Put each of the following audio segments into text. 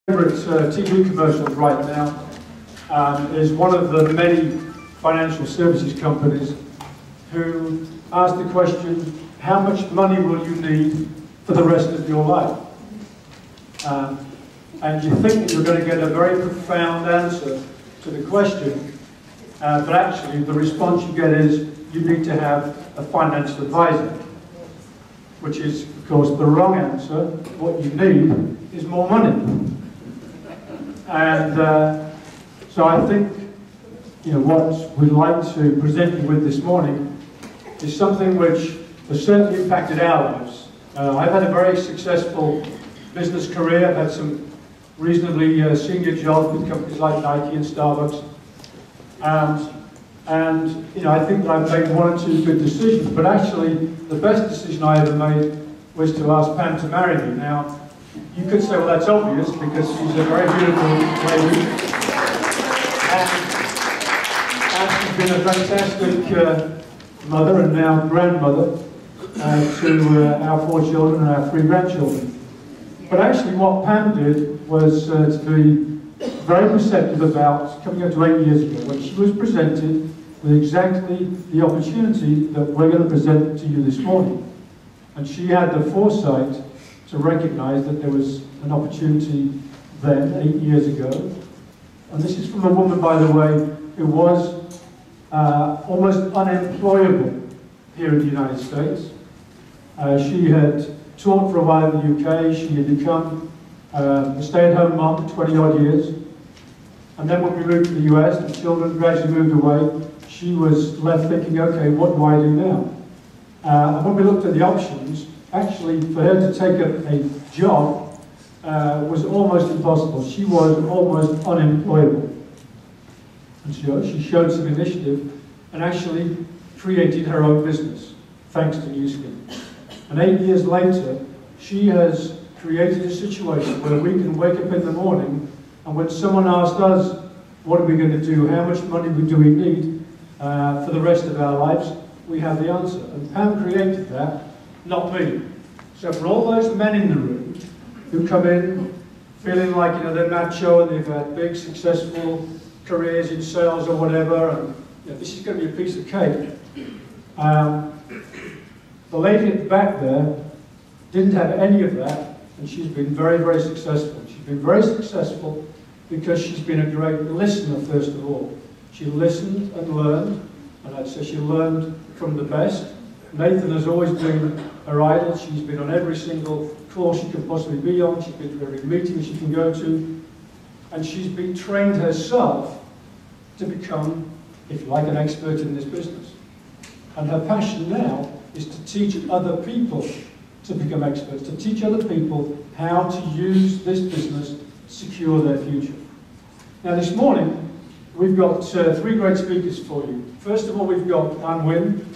Favorite TV commercials right now is one of the many financial services companies who ask the question, how much money will you need for the rest of your life? And you think that you're going to get a very profound answer to the question, but actually the response you get is you need to have a financial advisor, which is, of course, the wrong answer. What you need is more money. And so I think, what we'd like to present you with this morning is something which has certainly impacted our lives. I've had a very successful business career. I've had some reasonably senior jobs with companies like Nike and Starbucks. And I think that I've made one or two good decisions, but actually the best decision I ever made was to ask Pam to marry me. Now, you could say, well, that's obvious, because she's a very beautiful lady. And she's been a fantastic mother and now grandmother to our 4 children and our 3 grandchildren. But actually what Pam did was to be very perceptive about coming up to 8 years ago, when she was presented with exactly the opportunity that we're going to present to you this morning. And she had the foresight to recognize that there was an opportunity then, 8 years ago. And this is from a woman, by the way, who was almost unemployable here in the United States. She had taught for a while in the UK. She had become a stay-at-home mom for 20-odd years. And then when we moved to the US, the children gradually moved away. She was left thinking, okay, what do I do now? And when we looked at the options, actually, for her to take up a job was almost impossible. She was almost unemployable. And she showed some initiative and actually created her own business, thanks to New Skin. And 8 years later, she has created a situation where we can wake up in the morning, and when someone asked us, what are we going to do, how much money do we need for the rest of our lives, we have the answer. And Pam created that, not me. So for all those men in the room who come in feeling like they're macho and they've had big successful careers in sales or whatever, and this is going to be a piece of cake. The lady at the back there didn't have any of that, and she's been very, very successful. She's been very successful because she's been a great listener, first of all. She listened and learned, and I'd say she learned from the best. Nathan has always been her idol. She's been on every single course she could possibly be on. She's been to every meeting she can go to. And she's been trained herself to become, if you like, an expert in this business. And her passion now is to teach other people to become experts, to teach other people how to use this business to secure their future. Now this morning, we've got 3 great speakers for you. First of all, we've got Ann Wynn,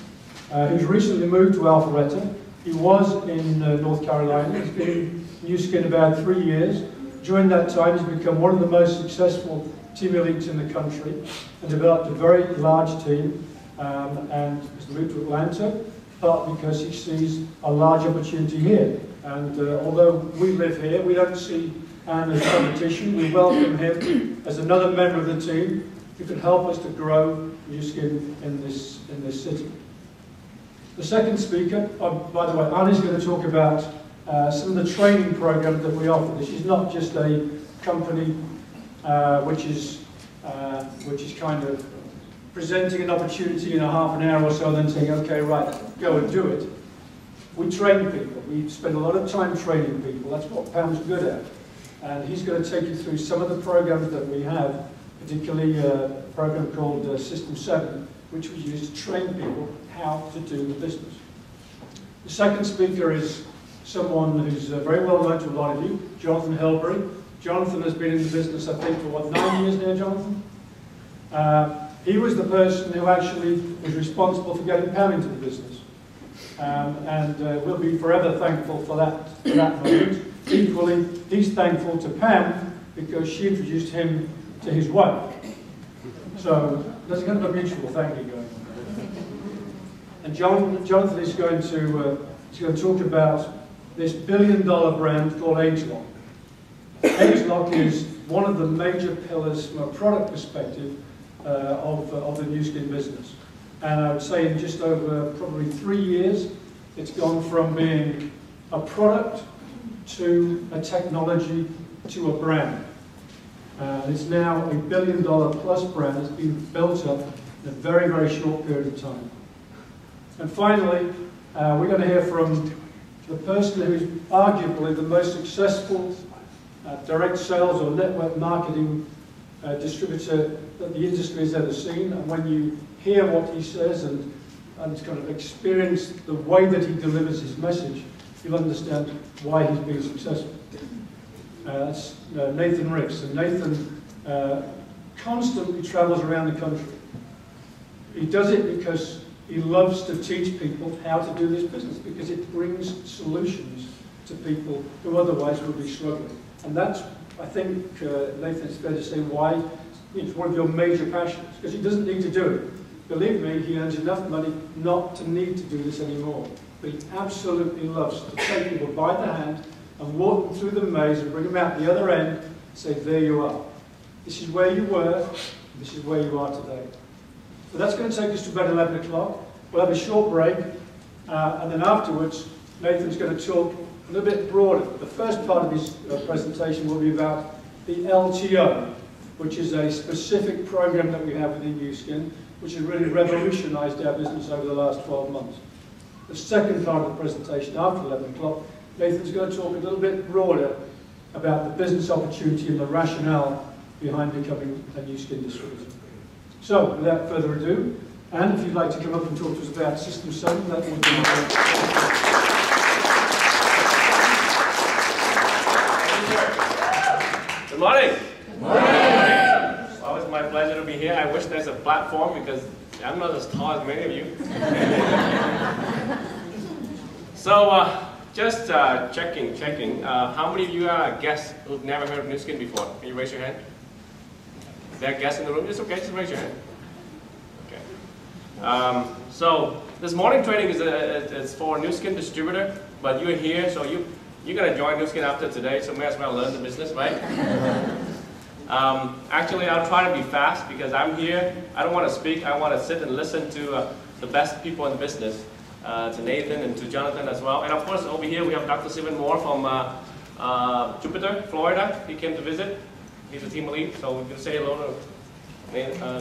who's recently moved to Alpharetta. He was in North Carolina. He's been in New Skin about 3 years. During that time, he's become one of the most successful team elites in the country and developed a very large team, and has moved to Atlanta, partly because he sees a large opportunity here. And although we live here, we don't see Ann as competition. We welcome him as another member of the team who can help us to grow New Skin in this city. The second speaker, by the way, Ann is going to talk about some of the training programs that we offer. This is not just a company which is kind of presenting an opportunity in a half an hour or so and then saying, okay, right, go and do it. We train people. We spend a lot of time training people. That's what Pam's good at. And he's going to take you through some of the programs that we have, particularly a program called System 7, which we use to train people how to do the business. The second speaker is someone who's very well known to a lot of you, Jonathan Helbury. Jonathan has been in the business, I think, for what, 9 years now, Jonathan? He was the person who actually was responsible for getting Pam into the business. And we'll be forever thankful for that moment. Equally, he's thankful to Pam because she introduced him to his wife. So there's kind of a mutual thank you going on. And Jonathan is going to talk about this billion-dollar brand called Agelon. X-Lock is one of the major pillars from a product perspective of the Nu Skin business. And I would say in just over probably 3 years, it's gone from being a product to a technology to a brand. It's now a $1 billion plus brand that's been built up in a very, very short period of time. And finally, we're going to hear from the person who's arguably the most successful direct sales or network marketing distributor that the industry has ever seen. And when you hear what he says and kind of experience the way that he delivers his message, you'll understand why he's been successful. That's Nathan Ricks. And Nathan constantly travels around the country. He does it because he loves to teach people how to do this business, because it brings solutions to people who otherwise would be struggling. And that's, I think, Nathan, it's fair to say why it's one of your major passions, because he doesn't need to do it. Believe me, he earns enough money not to need to do this anymore. But he absolutely loves to take people by the hand and walk them through the maze and bring them out the other end and say, there you are. This is where you were, this is where you are today. So that's going to take us to about 11 o'clock. We'll have a short break, and then afterwards, Nathan's going to talk a little bit broader. The first part of his presentation will be about the LTO, which is a specific program that we have within Nu Skin, which has really revolutionized our business over the last 12 months. The second part of the presentation, after 11 o'clock, Nathan's going to talk a little bit broader about the business opportunity and the rationale behind becoming a Nu Skin distributor. So, without further ado, and if you'd like to come up and talk to us about System 7, that would be Good morning. Good morning. It's always my pleasure to be here. I wish there's a platform because I'm not as tall as many of you. So, just checking. How many of you are guests who've never heard of Nu Skin before? Can you raise your hand? Is there a guest in the room? It's okay, just raise your hand. Okay. So this morning training is for Nu Skin distributor, but you're here, so you're going to join Nu Skin after today, so may as well learn the business, right? Actually, I'll try to be fast because I'm here. I don't want to speak. I want to sit and listen to the best people in the business, to Nathan and to Jonathan as well. And of course, over here we have Dr. Stephen Moore from Jupiter, Florida. He came to visit. He's a team lead, so we're going to say hello to Nathan.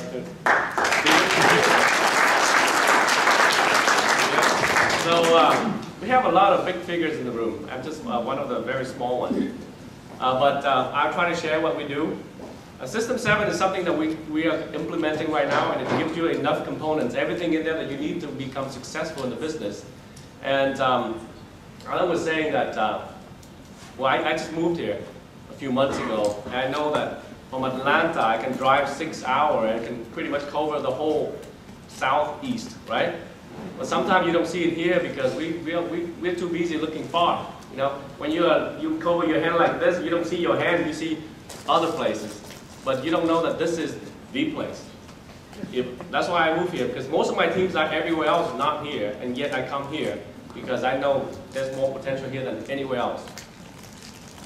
So we have a lot of big figures in the room. I'm just one of the very small ones. But I'll try to share what we do. System 7 is something that we are implementing right now, and it gives you enough components, everything in there that you need to become successful in the business. And Alan was saying that, well, I just moved here a few months ago, and I know that from Atlanta I can drive 6 hours and can pretty much cover the whole southeast, right? But sometimes you don't see it here because we're too busy looking far. You know, when you cover your hand like this, you don't see your hand, you see other places. But you don't know that this is the place. That's why I moved here, because most of my teams are everywhere else, not here, and yet I come here because I know there's more potential here than anywhere else.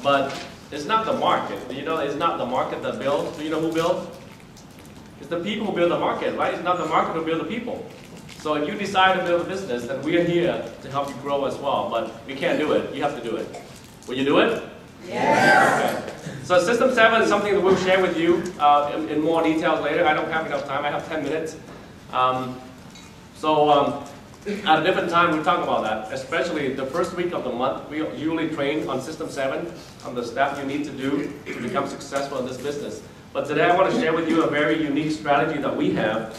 But it's not the market. You know, it's not the market that builds. Do you know who builds? It's the people who build the market, right? It's not the market who build the people. So if you decide to build a business, then we are here to help you grow as well. But we can't do it. You have to do it. Will you do it? Yes. Okay. So System 7 is something that we'll share with you in more details later. I don't have enough time. I have 10 minutes. At a different time, we'll talk about that. Especially the first week of the month, we usually train on System 7, on the stuff you need to do to become successful in this business. But today I want to share with you a very unique strategy that we have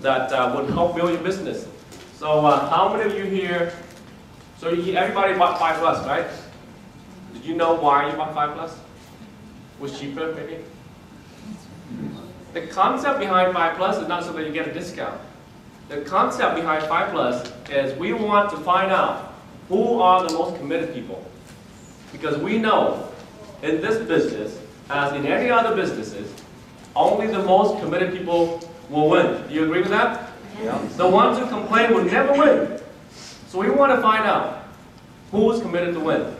that would help build your business. So how many of you here, so everybody bought 5 Plus, right? Did you know why you bought 5 Plus? Was cheaper, maybe? The concept behind 5 Plus is not so that you get a discount. The concept behind 5 Plus is we want to find out who are the most committed people. Because we know in this business, as in any other businesses, only the most committed people will win. Do you agree with that? Yeah. The ones who complain will never win. So we want to find out who is committed to win.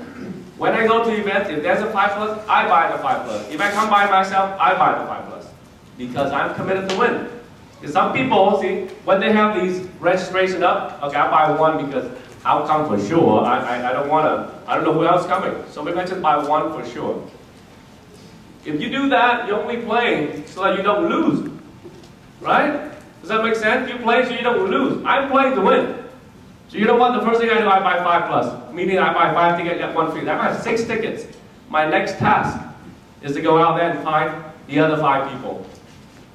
When I go to events, if there's a 5+, I buy the 5+. If I come by myself, I buy the 5+. Because I'm committed to win. Because some people, see, when they have these registration up, okay, I buy one because I'll come for sure. I don't know who else is coming. So maybe I just buy one for sure. If you do that, you're only playing so that you don't lose. Right? Does that make sense? You play so you don't lose. I'm playing to win. So you know what? The first thing I do, I buy 5+. Meaning I buy 5 tickets, get 1 free. I buy 6 tickets. My next task is to go out there and find the other 5 people.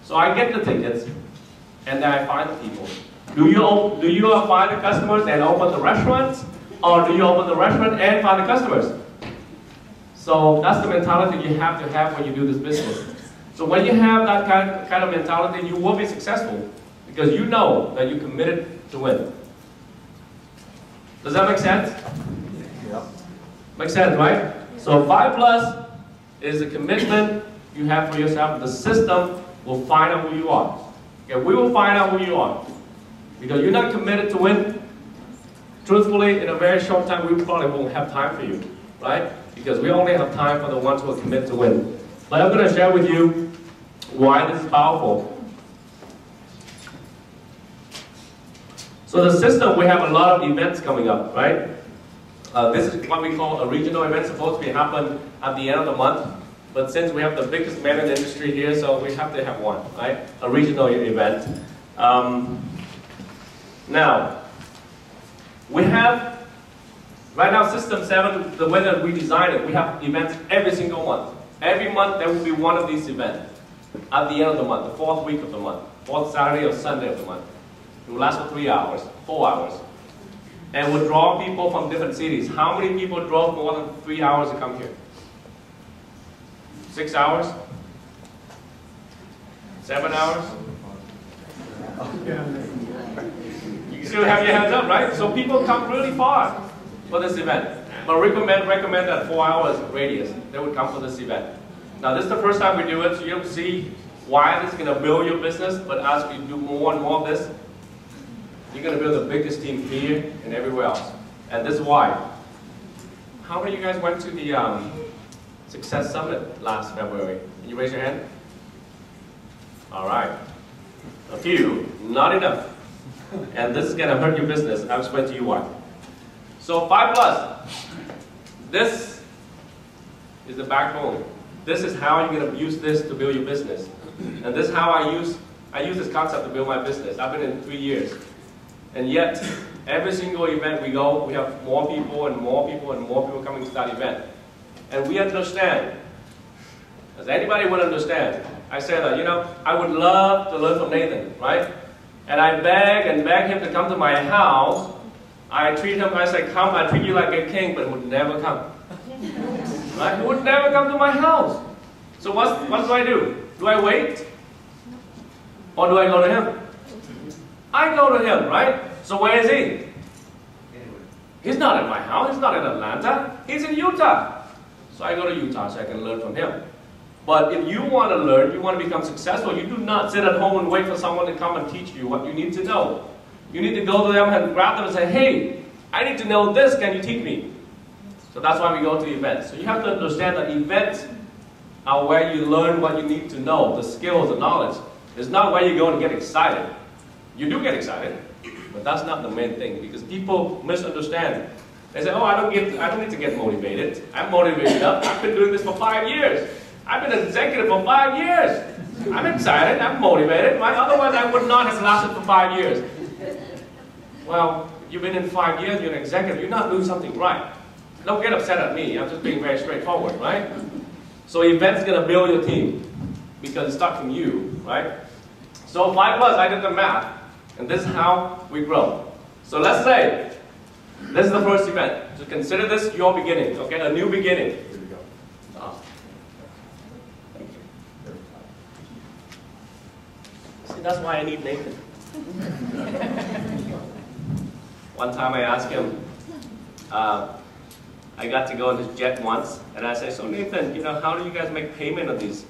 So I get the tickets, and then I find the people. Do you find the customers and open the restaurants? Or do you open the restaurant and find the customers? So that's the mentality you have to have when you do this business. So when you have that kind of mentality, you will be successful. Because you know that you're committed to win. Does that make sense? Yeah. Makes sense, right? So 5+ is a commitment you have for yourself. The system will find out who you are. Okay, we will find out who you are. Because you're not committed to win. Truthfully, in a very short time, we probably won't have time for you. Right? Because we only have time for the ones who are committed to win. But I'm going to share with you why this is powerful. So the system, we have a lot of events coming up, right? This is what we call a regional event, supposed to happen at the end of the month. But since we have the biggest man in the industry here, so we have to have one, right? A regional event. Now, we have, right now, System 7, the way that we designed it, we have events every single month. Every month there will be one of these events at the end of the month, the 4th week of the month, 4th Saturday or Sunday of the month. It will last for 3 hours, 4 hours. And we'll draw people from different cities. How many people drove more than 3 hours to come here? 6 hours? 7 hours? You still have your hands up, right? So people come really far for this event. But recommend that 4 hours radius. They would come for this event. Now this is the first time we do it, so you'll see why this is going to build your business. But as we do more and more of this, you're going to build the biggest team here and everywhere else. And this is why. How many of you guys went to the Success Summit last February? Can you raise your hand? All right. A few, not enough. And this is going to hurt your business. I'll explain to you why. So 5+. This is the backbone. This is how you're going to use this to build your business. And this is how I use this concept to build my business. I've been in 3 years. And yet, every single event we go, we have more people and more people and more people coming to that event. And we understand, as anybody would understand, I said, I would love to learn from Nathan, right? And I beg and beg him to come to my house. I treat him, I say, come, I treat you like a king, but he would never come. Right? He would never come to my house. So what do I do? Do I wait? Or do I go to him? I go to him, right? So where is he? He's not at my house. He's not in Atlanta. He's in Utah. So I go to Utah so I can learn from him. But if you want to learn, you want to become successful, you do not sit at home and wait for someone to come and teach you what you need to know. You need to go to them and grab them and say, hey, I need to know this. Can you teach me? So that's why we go to events. So you have to understand that events are where you learn what you need to know, the skills, the knowledge. It's not where you go to get excited. You do get excited, but that's not the main thing because people misunderstand. They say, oh, I don't need to get motivated. I'm motivated up. I've been doing this for 5 years. I've been an executive for 5 years. I'm excited. I'm motivated. Right? Otherwise, I would not have lasted for 5 years. Well, you've been in 5 years. You're an executive. You're not doing something right. Don't get upset at me. I'm just being very straightforward, right? So events going to build your team because it starts from you, right? So 5+, I did the math. And this is how we grow. So let's say this is the first event. So consider this your beginning, okay? A new beginning. Here we go. Thank you. See, that's why I need Nathan. One time I asked him, I got to go on his jet once, and I said, so Nathan, how do you guys make payment of these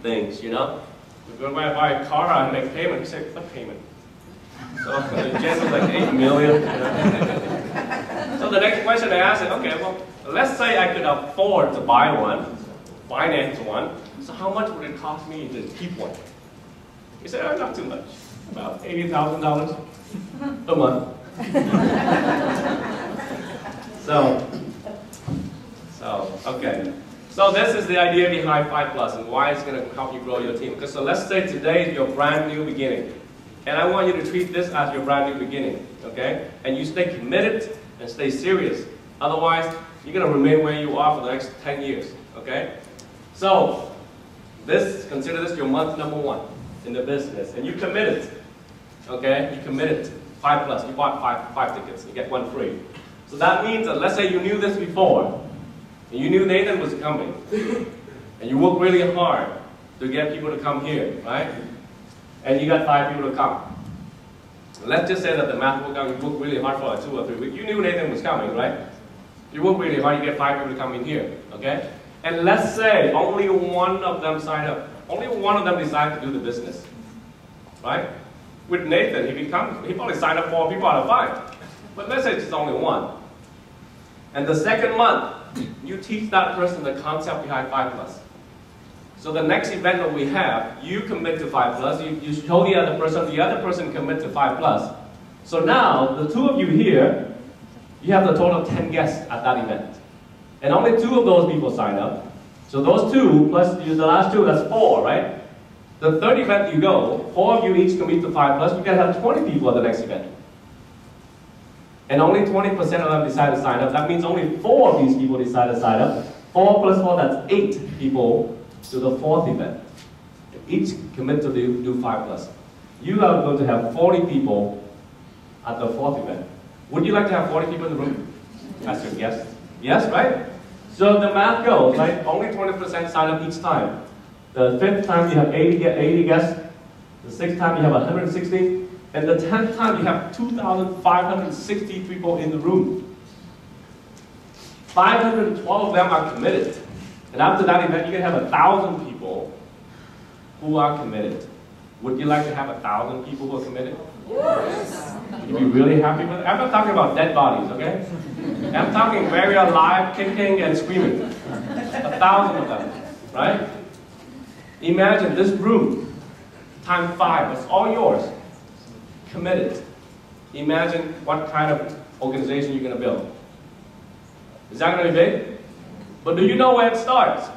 things, We go buy a car and make payment. He said, what payment? So the jet was like 8 million. So the next question I asked him, okay, well, let's say I could afford to buy one, finance one, so how much would it cost me to keep one? You say, oh, not too much, about $80,000 a month. Okay. So this is the idea behind 5+ and why it's going to help you grow your team. Because so let's say today is your brand new beginning. And I want you to treat this as your brand new beginning, okay? And you stay committed and stay serious. Otherwise, you're going to remain where you are for the next 10 years, okay? So, consider this your month number 1 in the business. And you committed, okay? You committed 5+. You bought five tickets. You get 1 free. So that means that let's say you knew this before. And you knew Nathan was coming. And you worked really hard to get people to come here, right? And you got 5 people to come. Let's just say that the math worked out, you worked really hard for 2 or 3 weeks. You knew Nathan was coming, right? You worked really hard, you get 5 people to come in here, okay? And let's say only one of them signed up. Only one of them decided to do the business, right? With Nathan, he probably signed up 4 people out of 5. But let's say it's only 1. And the second month, you teach that person the concept behind 5+. So the next event that we have, you commit to 5+, you show the other person commit to 5+. So now, the 2 of you here, you have the total of 10 guests at that event. And only 2 of those people sign up. So those 2, plus the last 2, that's 4, right? The third event you go, 4 of you each commit to 5+, you can have 20 people at the next event. And only 20% of them decide to sign up. That means only 4 of these people decide to sign up. 4 plus 4, that's 8 people to the 4th event. Each commit to do 5+. You are going to have 40 people at the 4th event. Would you like to have 40 people in the room as your guests? Yes, right? So the math goes, right? Only 20% sign up each time. The 5th time you have 80 guests. The 6th time you have 160. And the 10th time you have 2,560 people in the room. 512 of them are committed. And after that event, you can have 1,000 people who are committed. Would you like to have 1,000 people who are committed? Yes. Would you be really happy with it? I'm not talking about dead bodies, okay? I'm talking very alive, kicking and screaming. 1,000 of them, right? Imagine this room, times 5, it's all yours. Committed. Imagine what kind of organization you're going to build. Is that going to be big? But do you know where it starts?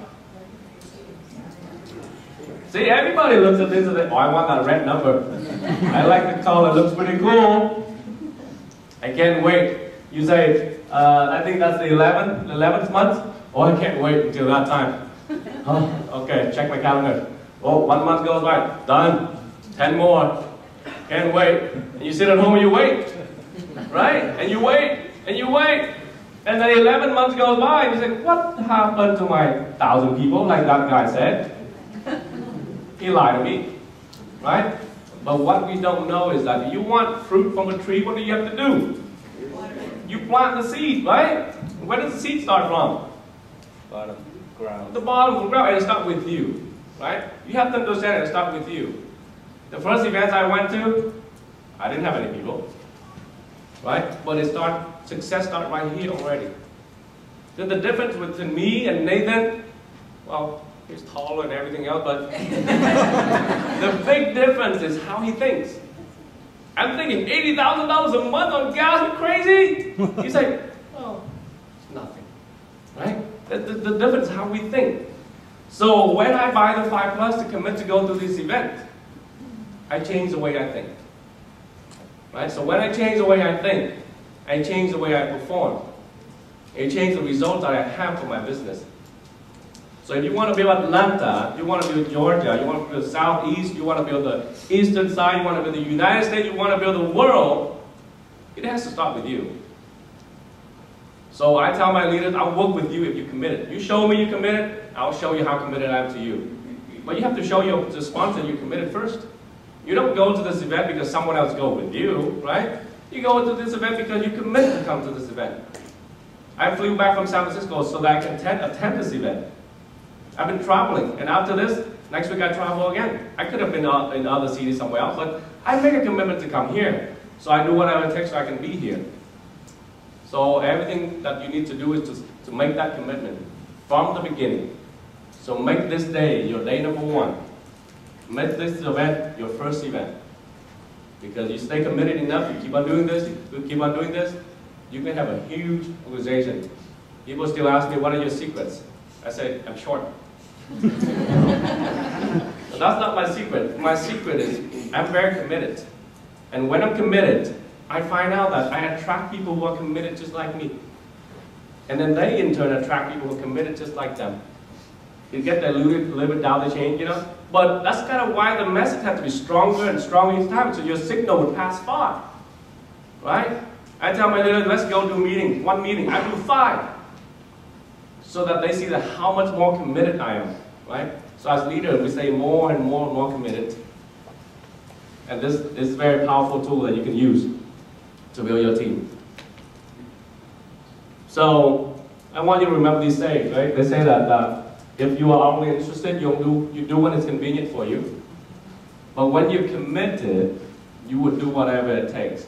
See, everybody looks at this and says, oh, I want that red number. I like the color, it looks pretty cool. I can't wait. You say, I think that's the 11th month? Oh, I can't wait until that time. Oh, okay, check my calendar. Oh, 1 month goes by, done. 10 more. Can't wait. And you sit at home and you wait. Right? And you wait. And you wait. And then 11 months goes by and you say, what happened to my 1,000 people, like that guy said? He lied to me. Right? But what we don't know is that if you want fruit from a tree, what do you have to do? You plant the seed, right? Where does the seed start from? Bottom ground. The bottom of the ground. And it starts with you. Right? You have to understand it starts with you. The first events I went to, I didn't have any people, right? But success started right here already. Then the difference between me and Nathan, well, he's taller and everything else, but the big difference is how he thinks. I'm thinking $80,000 a month on gas, you crazy? He's like, oh, it's nothing, right? The difference is how we think. So when I buy the 5+ to commit to go to this event, I change the way I think. Right? So when I change the way I think, I change the way I perform. I change the results that I have for my business. So if you want to build Atlanta, you want to build Georgia, you want to build the Southeast, you want to build the Eastern side, you want to build the United States, you want to build the world, it has to start with you. So I tell my leaders, I'll work with you if you're committed. You show me you're committed, I'll show you how committed I am to you. But you have to show the sponsor you're committed first. You don't go to this event because someone else goes with you, right? You go to this event because you commit to come to this event. I flew back from San Francisco so that I can attend this event. I've been traveling, and after this, next week I travel again. I could have been in other cities somewhere else, but I make a commitment to come here. So I do whatever it takes so I can be here. So everything that you need to do is to to make that commitment from the beginning. So make this day your day number one. Make this event your first event. Because you stay committed enough, you keep on doing this, you keep on doing this, you can have a huge organization. People still ask me, what are your secrets? I say, I'm short. But that's not my secret. My secret is I'm very committed. And when I'm committed, I find out that I attract people who are committed just like me. And then they in turn attract people who are committed just like them. You get diluted a little bit down the chain, you know? But that's kind of why the message has to be stronger and stronger each time, so your signal would pass far. Right? I tell my leaders, let's go do a meeting, one meeting, I do 5. So that they see that how much more committed I am. Right? So as leaders, we say more and more and more committed. And this is a very powerful tool that you can use to build your team. So I want you to remember these sayings, right? They say that if you are only interested, you do when it's convenient for you. But when you're committed, you would do whatever it takes.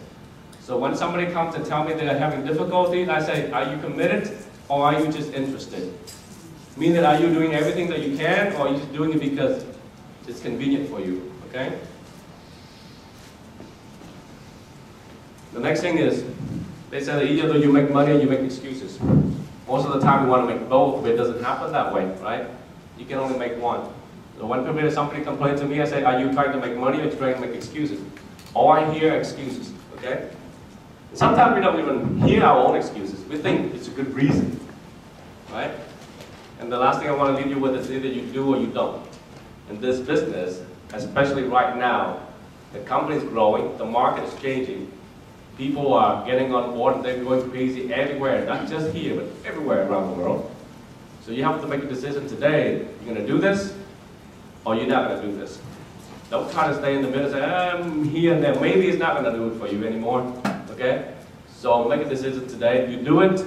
So when somebody comes to tell me they're having difficulty, I say, are you committed or are you just interested? Meaning, are you doing everything that you can or are you just doing it because it's convenient for you, okay? The next thing is, they say that either you make money or you make excuses. Most of the time we want to make both, but it doesn't happen that way, right? You can only make one. So when somebody complains to me, I say, are you trying to make money or are you trying to make excuses? All I hear are excuses, okay? Sometimes we don't even hear our own excuses. We think it's a good reason, right? And the last thing I want to leave you with is either you do or you don't. In this business, especially right now, the company is growing, the market is changing, people are getting on board and they're going crazy everywhere, not just here, but everywhere around the world. So you have to make a decision today. You're going to do this or you're not going to do this. Don't try to stay in the middle and say, I'm here and there. Maybe it's not going to do it for you anymore. Okay? So make a decision today. You do it.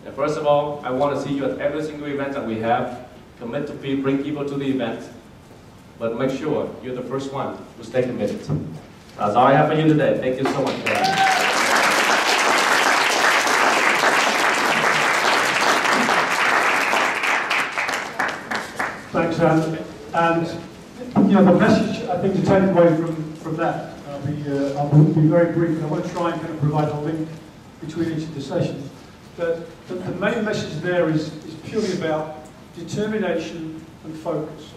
And first of all, I want to see you at every single event that we have. Commit to bring people to the event. But make sure you're the first one to stay committed. That's all I have for you today. Thank you so much for that. Thanks, Anne. And you know, the message I think to take away from that, I'll be very brief. I want to try and kind of provide a link between each of the sessions. But the main message there is purely about determination and focus.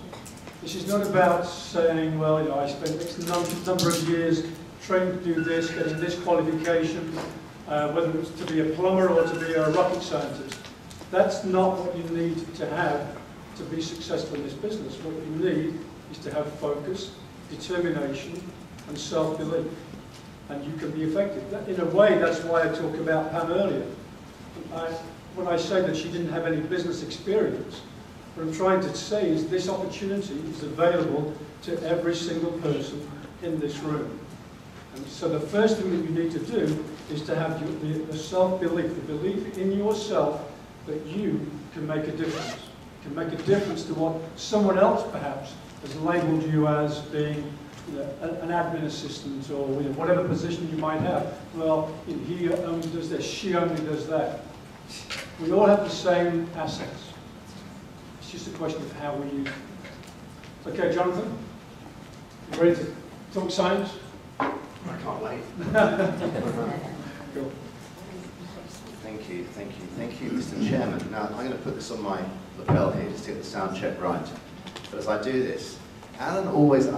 This is not about saying, well, you know, I spent X number of years training to do this, getting this qualification, whether it's to be a plumber or to be a rocket scientist. That's not what you need to have to be successful in this business. What you need is to have focus, determination, and self-belief. And you can be effective. In a way, that's why I talked about Pam earlier. When I say that she didn't have any business experience, what I'm trying to say is this opportunity is available to every single person in this room. And so the first thing that you need to do is to have the self-belief, the belief in yourself that you can make a difference. You can make a difference to what someone else perhaps has labelled you as being, you know, an admin assistant or, you know, whatever position you might have. Well, you know, he only does this, she only does that. We all have the same assets. It's just a question of how we use it. Okay, Jonathan? You ready to talk science? I can't wait. Cool. Thank you, Mr. Chairman. Now, I'm going to put this on my lapel here just to get the sound check right. But as I do this, Alan always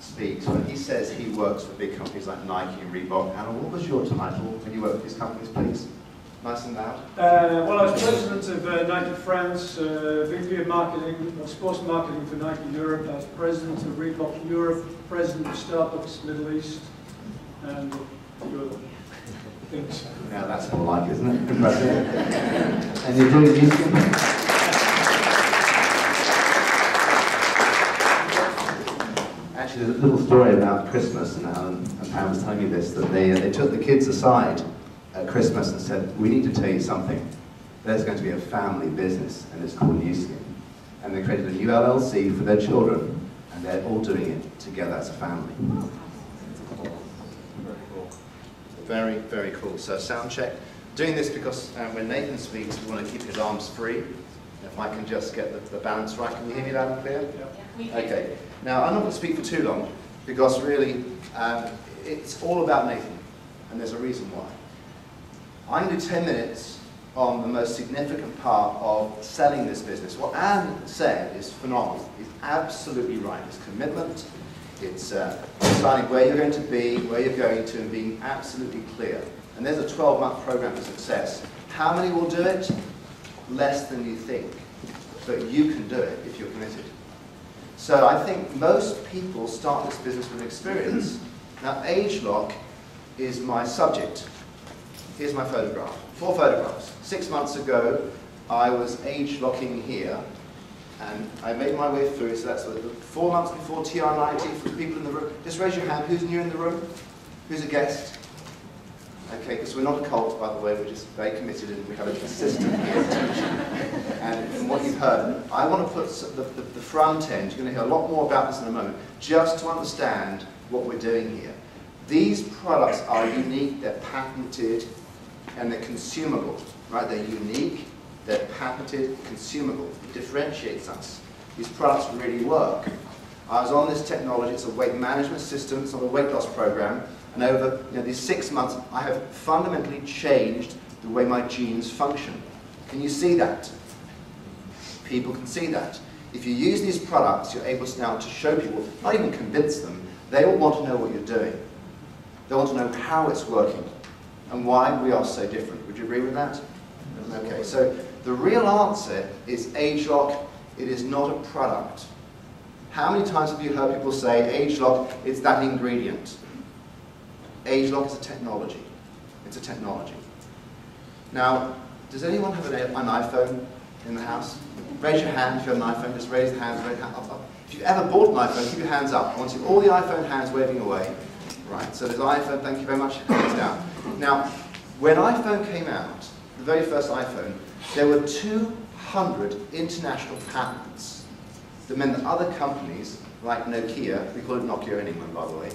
speaks when he says he works for big companies like Nike and Reebok. Alan, what was your title when you worked for these companies, please? Nice and loud. Well, I was president of Nike France, VP of marketing, sports marketing for Nike Europe. I was president of Reebok Europe, president of Starbucks Middle East, and a few other things. Now that's more like, isn't it? Impressive. And you're doing the Eastern? Actually, there's a little story about Christmas, and Alan and Pam was telling me this, that they took the kids aside at Christmas and said, we need to tell you something. There's going to be a family business, and it's called New Skin. And they created a new LLC for their children, and they're all doing it together as a family. Very cool. Very, very cool. So sound check. Doing this because when Nathan speaks, we want to keep his arms free. If I can just get the balance right. Can you hear me loud and clear? Yeah. Okay. Now, I'm not going to speak for too long, because really, it's all about Nathan, and there's a reason why. I'm going to do 10 minutes on the most significant part of selling this business. What Anne said is phenomenal. He's absolutely right. It's commitment, it's deciding where you're going to be, where you're going to, and being absolutely clear. And there's a 12-month program for success. How many will do it? Less than you think. But you can do it if you're committed. So I think most people start this business with experience. Now, age lock is my subject. Here's my photograph. 4 photographs. 6 months ago, I was age locking here, and I made my way through. So that's 4 months before TR90. For the people in the room, just raise your hand. Who's new in the room? Who's a guest? Okay, because we're not a cult, by the way. We're just very committed, and we have a consistent attention. And from what you've heard, I want to put the front end. You're going to hear a lot more about this in a moment, just to understand what we're doing here. These products are unique, they're patented, and they're consumable, right? They're unique, they're patented, consumable. It differentiates us. These products really work. I was on this technology, it's a weight management system, it's not a weight loss program, and over these 6 months, I have fundamentally changed the way my genes function. Can you see that? People can see that. If you use these products, you're able now to show people, not even convince them, they all want to know what you're doing. They want to know how it's working and why we are so different. Would you agree with that? Okay, so the real answer is age lock. It is not a product. How many times have you heard people say age lock, it's that ingredient? Age lock is a technology. It's a technology. Now, does anyone have an iPhone in the house? Raise your hand if you have an iPhone. Just raise the hand. Raise the hand up. If you've ever bought an iPhone, keep your hands up. I want to see all the iPhone hands waving away. Right, so there's iPhone, thank you very much, hands down. Now, when iPhone came out, the very first iPhone, there were 200 international patents that meant that other companies, like Nokia, we call it Nokia in England, by the way,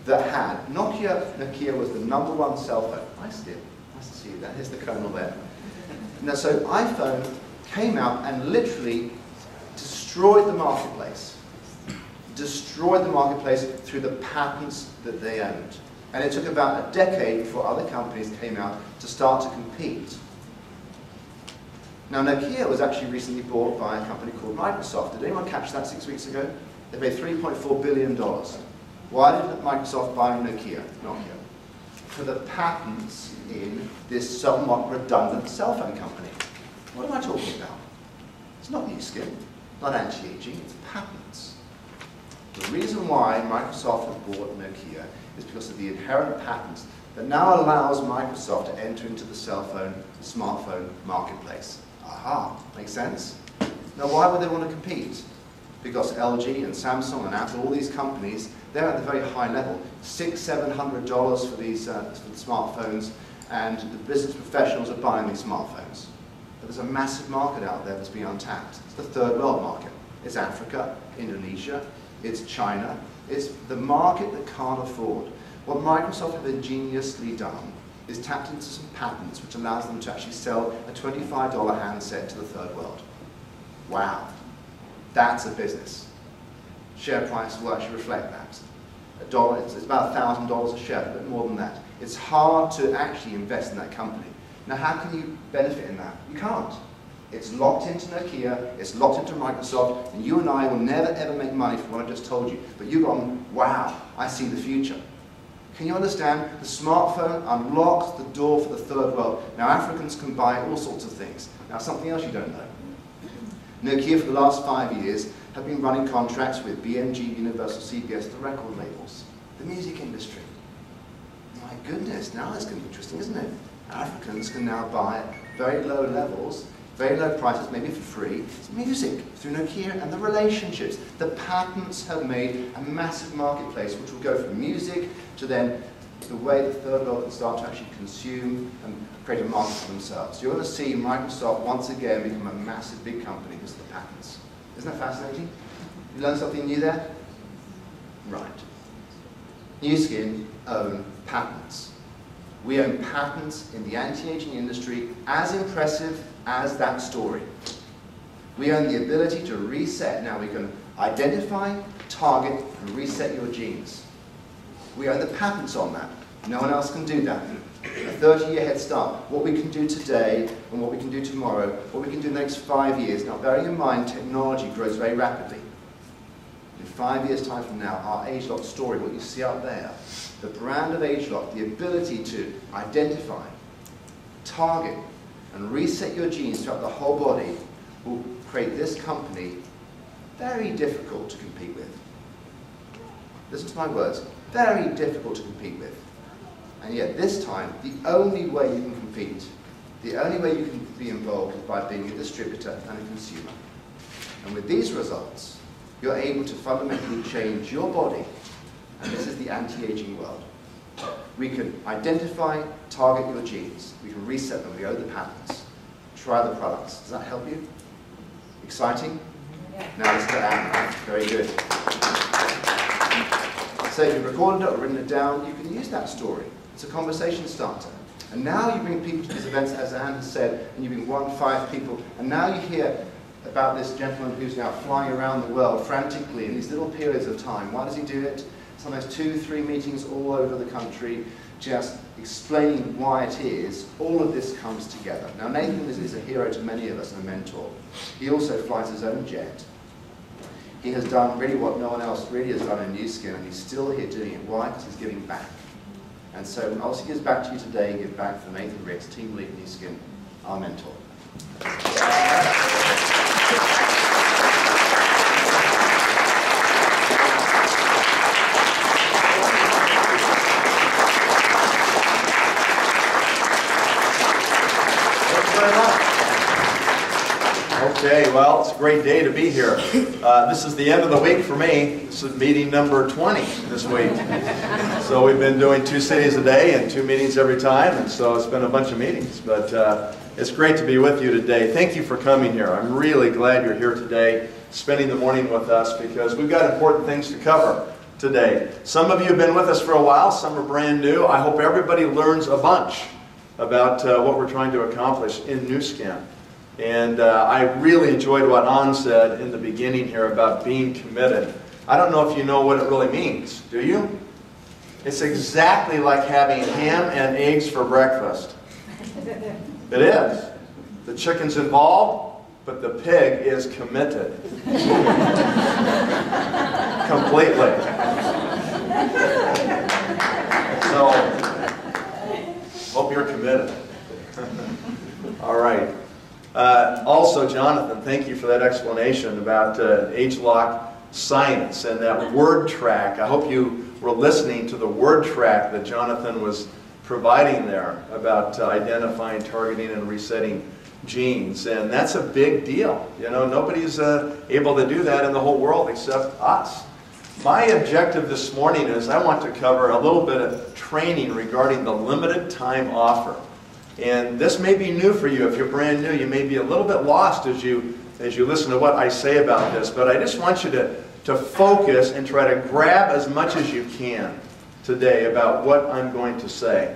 that had, Nokia was the #1 cell phone. Nice to see you there, here's the Colonel there. Now, so iPhone came out and literally destroyed the marketplace. Destroyed the marketplace through the patents that they owned. And it took about a decade before other companies came out to start to compete. Now, Nokia was actually recently bought by a company called Microsoft. Did anyone catch that 6 weeks ago? They paid $3.4 billion. Why did Microsoft buy Nokia? For the patents in this somewhat redundant cell phone company. What am I talking about? It's not new skin, not anti-aging, it's patents. The reason why Microsoft has bought Nokia is because of the inherent patents that now allows Microsoft to enter into the cell phone, the smartphone marketplace. Aha, makes sense? Now, why would they want to compete? Because LG and Samsung and Apple, all these companies, they're at the very high level. $600–700 for these for the smartphones, and the business professionals are buying these smartphones. But there's a massive market out there that's being untapped. It's the third world market. It's Africa, Indonesia, it's China. It's the market that can't afford. What Microsoft have ingeniously done is tapped into some patents which allows them to actually sell a $25 handset to the third world. Wow, that's a business. Share price will actually reflect that. It's about $1,000 a share, a bit more than that. It's hard to actually invest in that company. Now, how can you benefit in that? You can't. It's locked into Nokia, it's locked into Microsoft, and you and I will never ever make money from what I just told you. But you've gone, wow, I see the future. Can you understand? The smartphone unlocks the door for the third world. Now, Africans can buy all sorts of things. Now, something else you don't know. Nokia, for the last 5 years, have been running contracts with BMG, Universal, CBS, the record labels, the music industry. My goodness, now it's going to be interesting, isn't it? Africans can now buy at very low levels, very low prices, maybe for free, it's music through Nokia and the relationships. The patents have made a massive marketplace which will go from music to then the way the third world can start to actually consume and create a market for themselves. You're going to see Microsoft once again become a massive big company because of the patents. Isn't that fascinating? You learned something new there? Right. New Skin own patents. We own patents in the anti-aging industry as impressive as that story. We own the ability to reset. Now we can identify, target, and reset your genes. We own the patents on that. No one else can do that. A 30-year head start. What we can do today and what we can do tomorrow, what we can do in the next 5 years. Now, bearing in mind, technology grows very rapidly. In 5 years' time from now, our AgeLock story, what you see up there, the brand of AgeLock, the ability to identify, target, and reset your genes throughout the whole body will create this company very difficult to compete with. Listen to my words, very difficult to compete with. And yet this time, the only way you can compete, the only way you can be involved is by being a distributor and a consumer. And with these results, you're able to fundamentally change your body. And this is the anti-aging world. We can identify, target your genes. We can reset them. We own the patents. Try the products. Does that help you? Exciting? Yeah. Now let's go out. Very good. So if you've recorded it or written it down, you can use that story. It's a conversation starter. And now you bring people to these events, as Anne has said, and you bring 1, 5 people, and now you hear about this gentleman who's now flying around the world frantically in these little periods of time. Why does he do it? Sometimes 2, 3 meetings all over the country, just explaining why it is. All of this comes together. Now Nathan is a hero to many of us and a mentor. He also flies his own jet. He has done really what no one else really has done in Nu Skin, and he's still here doing it. Why? Because he's giving back. And so when Elsie gives back to you today, give back for Nathan Ricks, team lead Nu Skin, our mentor. Okay, well, it's a great day to be here. This is the end of the week for me. This is meeting number 20 this week. So we've been doing 2 cities a day and 2 meetings every time, and so it's been a bunch of meetings. But it's great to be with you today. Thank you for coming here. I'm really glad you're here today, spending the morning with us, because we've got important things to cover today. Some of you have been with us for a while, some are brand new. I hope everybody learns a bunch about what we're trying to accomplish in Nu Skin. And I really enjoyed what Ann said in the beginning here about being committed. I don't know if you know what it really means, do you? It's exactly like having ham and eggs for breakfast. It is. The chicken's involved, but the pig is committed. Completely. So, hope you're committed. All right. Also, Jonathan, thank you for that explanation about AgeLock science and that word track. I hope you were listening to the word track that Jonathan was providing there about identifying, targeting, and resetting genes. And that's a big deal. You know, nobody's able to do that in the whole world except us. My objective this morning is I want to cover a little bit of training regarding the limited time offer. And this may be new for you. If you're brand new, you may be a little bit lost as you listen to what I say about this. But I just want you to focus and try to grab as much as you can today about what I'm going to say.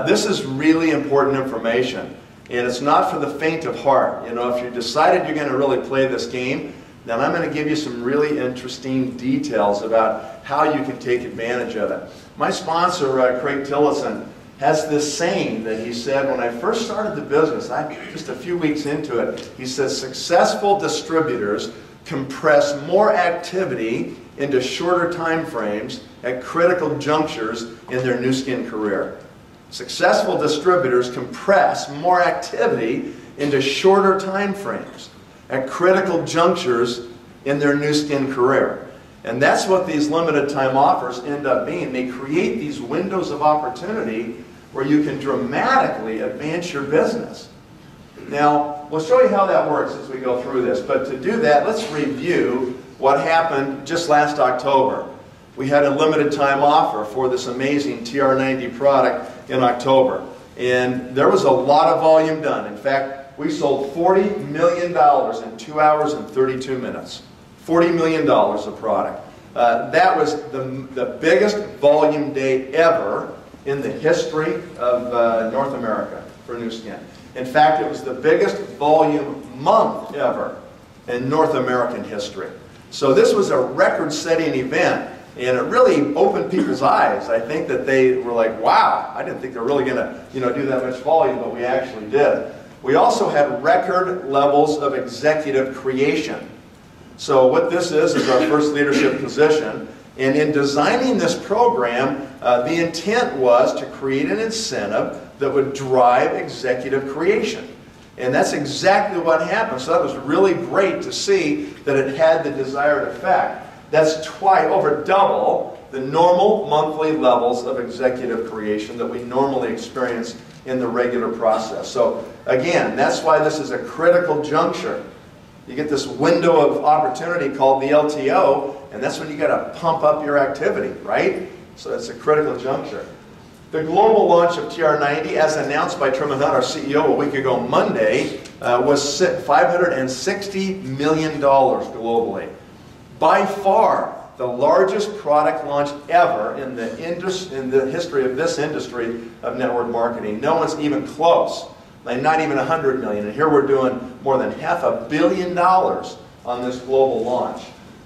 This is really important information. And it's not for the faint of heart. You know, if you decided you're going to really play this game, then I'm going to give you some really interesting details about how you can take advantage of it. My sponsor, Craig Tillotson, has this saying that he said when I first started the business, just a few weeks into it, he says, successful distributors compress more activity into shorter time frames at critical junctures in their Nu Skin career. Successful distributors compress more activity into shorter time frames at critical junctures in their Nu Skin career. And that's what these limited time offers end up being. They create these windows of opportunity where you can dramatically advance your business. Now, we'll show you how that works as we go through this. But to do that, let's review what happened just last October. We had a limited time offer for this amazing TR90 product in October. And there was a lot of volume done. In fact, we sold $40 million in 2 hours and 32 minutes. $40 million of product. That was the biggest volume day ever in the history of North America for Nu Skin. In fact, it was the biggest volume month ever in North American history. So this was a record-setting event, and it really opened people's eyes. I think that they were like, wow, I didn't think they were really going to do that much volume, but we actually did. We also had record levels of executive creation. So what this is our first leadership position. And in designing this program, the intent was to create an incentive that would drive executive creation. And that's exactly what happened. So that was really great to see that it had the desired effect. That's over double the normal monthly levels of executive creation that we normally experience in the regular process. So again, that's why this is a critical juncture. You get this window of opportunity called the LTO, and that's when you got to pump up your activity, right? So it's a critical juncture. The global launch of TR90, as announced by Truman Hunt, our CEO, a week ago Monday, was $560 million globally. By far, the largest product launch ever in the history of this industry of network marketing. No one's even close. Like not even 100 million. And here we're doing more than $500 million on this global launch.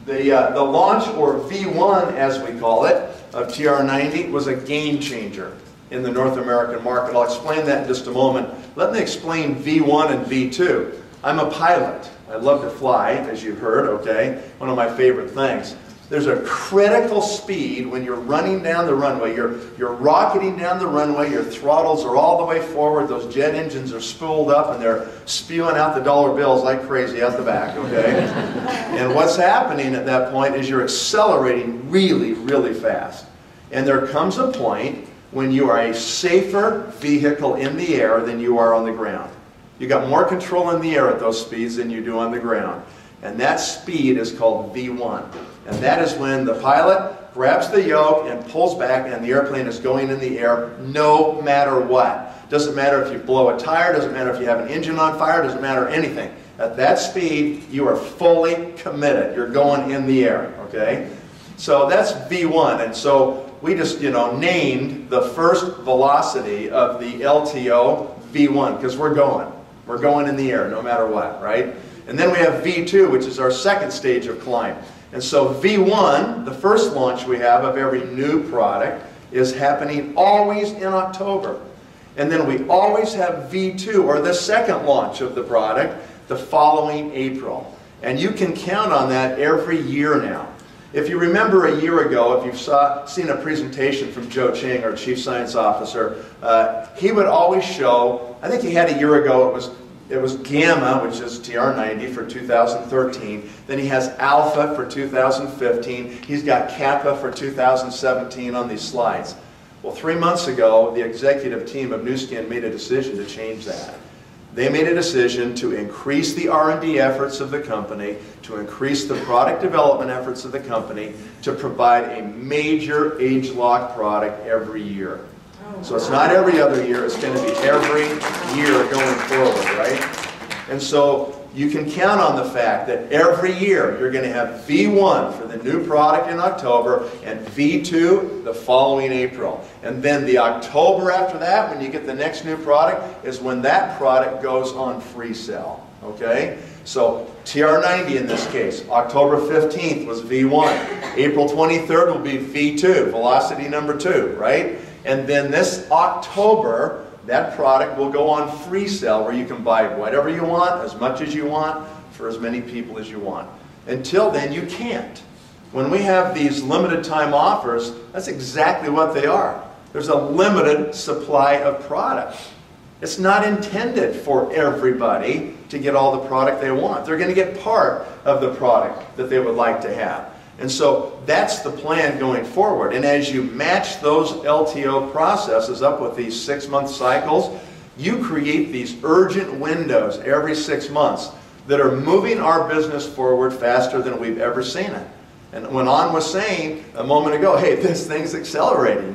The launch, or V1 as we call it, of TR90 was a game changer in the North American market. I'll explain that in just a moment. Let me explain V1 and V2. I'm a pilot. I love to fly, as you've heard, okay? One of my favorite things. There's a critical speed when you're running down the runway. You're rocketing down the runway. Your throttles are all the way forward. Those jet engines are spooled up, and they're spewing out the dollar bills like crazy out the back, okay? And what's happening at that point is you're accelerating really, really fast. And there comes a point when you are a safer vehicle in the air than you are on the ground. You got more control in the air at those speeds than you do on the ground. And that speed is called V1. And that is when the pilot grabs the yoke and pulls back, and the airplane is going in the air no matter what. Doesn't matter if you blow a tire, doesn't matter if you have an engine on fire, doesn't matter anything. At that speed, you are fully committed. You're going in the air, okay? So that's V1. And so we just, named the first velocity of the LTO V1, because we're going. We're going in the air no matter what, right? And then we have V2, which is our second stage of climb. And so V1, the first launch we have of every new product, is happening always in October. And then we always have V2, or the second launch of the product, the following April. And you can count on that every year now. If you remember a year ago, if you've seen a presentation from Joe Ching, our Chief Science Officer, he would always show, I think he had a year ago, it was Gamma, which is TR90 for 2013. Then he has Alpha for 2015. He's got Kappa for 2017 on these slides. Well, 3 months ago, the executive team of Nu Skin made a decision to change that. They made a decision to increase the R&D efforts of the company, to increase the product development efforts of the company, to provide a major age-lock product every year. So it's not every other year, it's going to be every year going forward, right? And so you can count on the fact that every year you're going to have V1 for the new product in October and V2 the following April. And then the October after that, when you get the next new product, is when that product goes on free sale. Okay? So TR90 in this case, October 15th was V1. April 23rd will be V2, velocity number 2, right? And then this October, that product will go on free sale where you can buy whatever you want, as much as you want, for as many people as you want. Until then, you can't. When we have these limited time offers, that's exactly what they are. There's a limited supply of product. It's not intended for everybody to get all the product they want. They're going to get part of the product that they would like to have. And so that's the plan going forward. And as you match those LTO processes up with these 6-month cycles, you create these urgent windows every 6 months that are moving our business forward faster than we've ever seen it. And when An was saying a moment ago, hey, this thing's accelerating,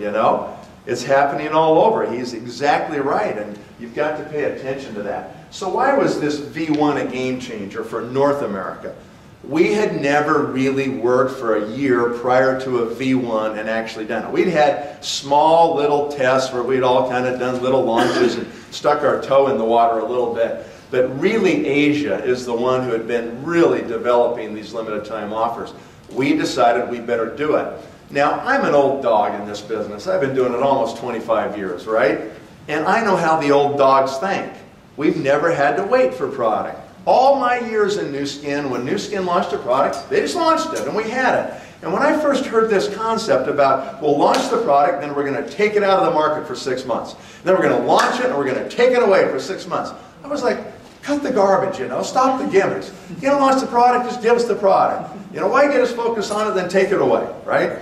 it's happening all over. He's exactly right, and you've got to pay attention to that. So why was this V1 a game changer for North America? We had never really worked for a year prior to a V1 and actually done it. We'd had small little tests where we'd all kind of done little launches and stuck our toe in the water a little bit. But really Asia is the one who had been really developing these limited time offers. We decided we better do it. Now, I'm an old dog in this business. I've been doing it almost 25 years, right? And I know how the old dogs think. We've never had to wait for product. All my years in Nu Skin, when Nu Skin launched a product, they just launched it and we had it. And when I first heard this concept about, we'll launch the product, then we're going to take it out of the market for 6 months. Then we're going to launch it and we're going to take it away for 6 months. I was like, cut the garbage, you know, stop the gimmicks. You don't launch the product, just give us the product. You know, why get us focused on it, then take it away, right?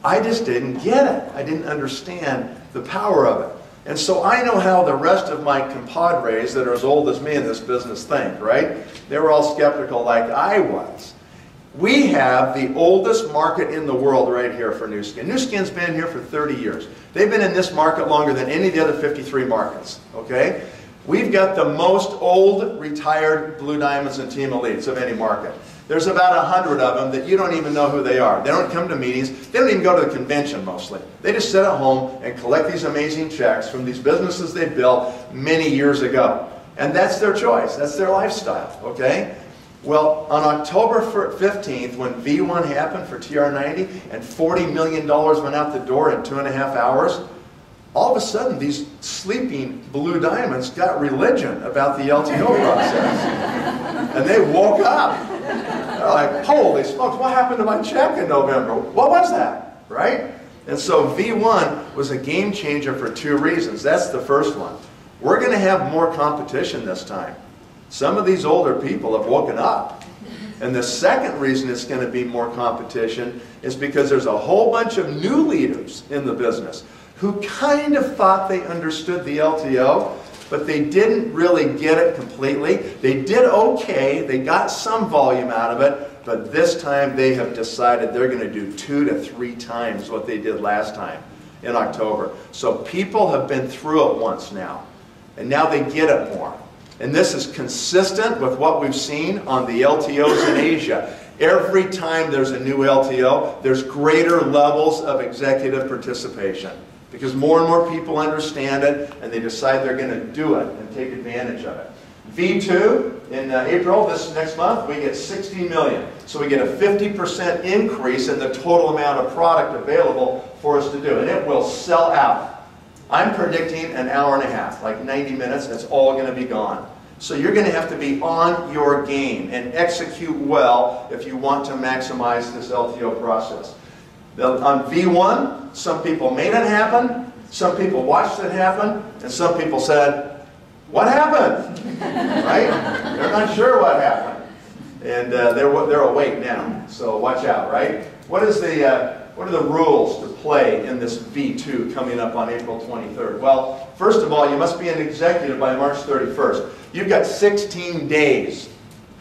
I just didn't get it. I didn't understand the power of it. And so I know how the rest of my compadres that are as old as me in this business think, right? They were all skeptical like I was. We have the oldest market in the world right here for Nu Skin. Nu Skin's been here for 30 years. They've been in this market longer than any of the other 53 markets, okay? We've got the most old retired Blue Diamonds and Team Elites of any market. There's about 100 of them that you don't even know who they are. They don't come to meetings. They don't even go to the convention mostly. They just sit at home and collect these amazing checks from these businesses they built many years ago. And that's their choice. That's their lifestyle, okay? Well, on October 15th, when V1 happened for TR90 and $40 million went out the door in 2.5 hours, all of a sudden these sleeping Blue Diamonds got religion about the LTO process. And they woke up. They're like, holy smokes, what happened to my check in November? What was that, right? And so V1 was a game changer for 2 reasons. That's the first one. We're going to have more competition this time. Some of these older people have woken up. And the second reason it's going to be more competition is because there's a whole bunch of new leaders in the business who kind of thought they understood the LTO, but they didn't really get it completely. They did okay, they got some volume out of it, but this time they have decided they're going to do 2 to 3 times what they did last time in October. So people have been through it once now, and now they get it more. And this is consistent with what we've seen on the LTOs in Asia. Every time there's a new LTO, there's greater levels of executive participation, because more and more people understand it and they decide they're going to do it and take advantage of it. V2 in April, this next month, we get 60 million. So we get a 50% increase in the total amount of product available for us to do. And it will sell out. I'm predicting an hour and a half, like 90 minutes, it's all going to be gone. So you're going to have to be on your game and execute well if you want to maximize this LTO process. On V1, some people made it happen, some people watched it happen, and some people said, what happened? Right? They're not sure what happened. And they're awake now, so watch out, right? What are the rules to play in this V2 coming up on April 23rd? Well, first of all, you must be an executive by March 31st. You've got 16 days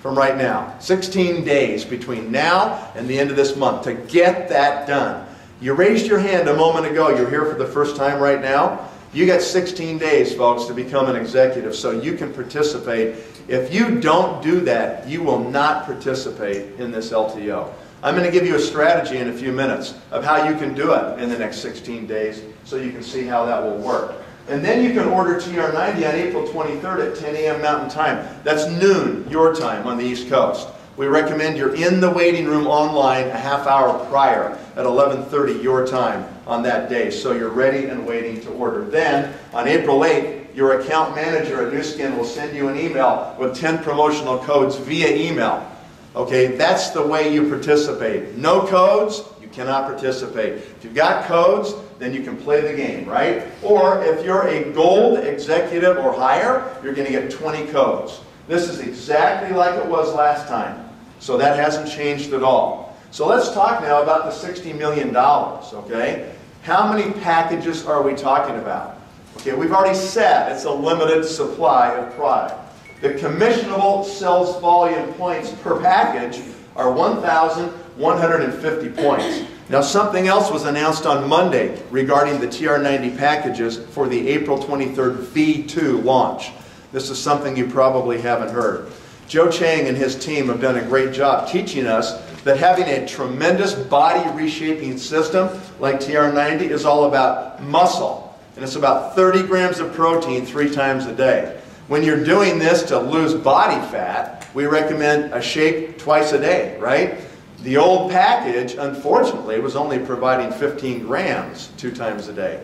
from right now. 16 days between now and the end of this month to get that done. You raised your hand a moment ago. You're here for the first time right now. You got 16 days, folks, to become an executive so you can participate. If you don't do that, you will not participate in this LTO. I'm going to give you a strategy in a few minutes of how you can do it in the next 16 days so you can see how that will work. And then you can order TR90 on April 23rd at 10 a.m. Mountain Time. That's noon, your time, on the East Coast. We recommend you're in the waiting room online a half hour prior at 11:30 your time on that day, so you're ready and waiting to order. Then, on April 8th, your account manager at Nu Skin will send you an email with 10 promotional codes via email. Okay, that's the way you participate. No codes, you cannot participate. If you've got codes, then you can play the game, right? Or if you're a gold executive or higher, you're going to get 20 codes. This is exactly like it was last time. So that hasn't changed at all. So let's talk now about the $60 million, okay? How many packages are we talking about? Okay, we've already said it's a limited supply of product. The commissionable sales volume points per package are 1,150 points. Now, something else was announced on Monday regarding the TR90 packages for the April 23rd V2 launch. This is something you probably haven't heard. Joe Chang and his team have done a great job teaching us that having a tremendous body reshaping system like TR90 is all about muscle. And it's about 30 grams of protein 3 times a day. When you're doing this to lose body fat, we recommend a shake twice a day, right? The old package, unfortunately, was only providing 15 grams 2 times a day.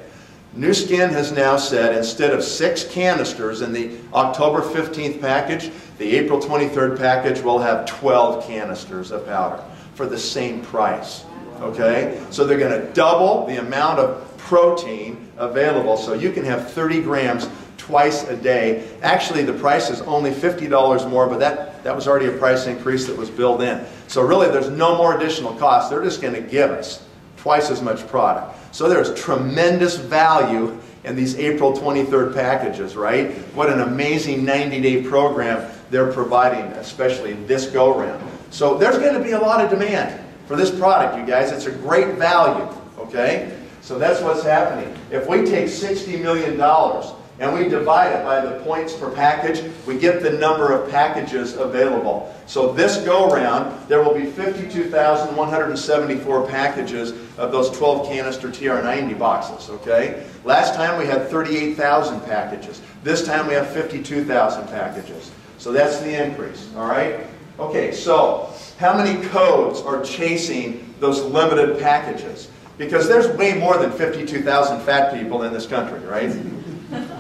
Nu Skin has now said instead of 6 canisters in the October 15th package, the April 23rd package will have 12 canisters of powder for the same price. Okay? So they're going to double the amount of protein available, so you can have 30 grams twice a day. Actually, the price is only $50 more, but that was already a price increase that was built in. So really, there's no more additional cost. They're just going to give us twice as much product. So there's tremendous value in these April 23rd packages, right? What an amazing 90-day program they're providing, especially this go-round. So there's going to be a lot of demand for this product, you guys. It's a great value, okay? So that's what's happening. If we take $60 million and we divide it by the points per package, we get the number of packages available. So this go-round, there will be 52,174 packages of those 12 canister TR90 boxes, okay? Last time we had 38,000 packages. This time we have 52,000 packages. So that's the increase, all right? Okay, so how many codes are chasing those limited packages? Because there's way more than 52,000 fat people in this country, right?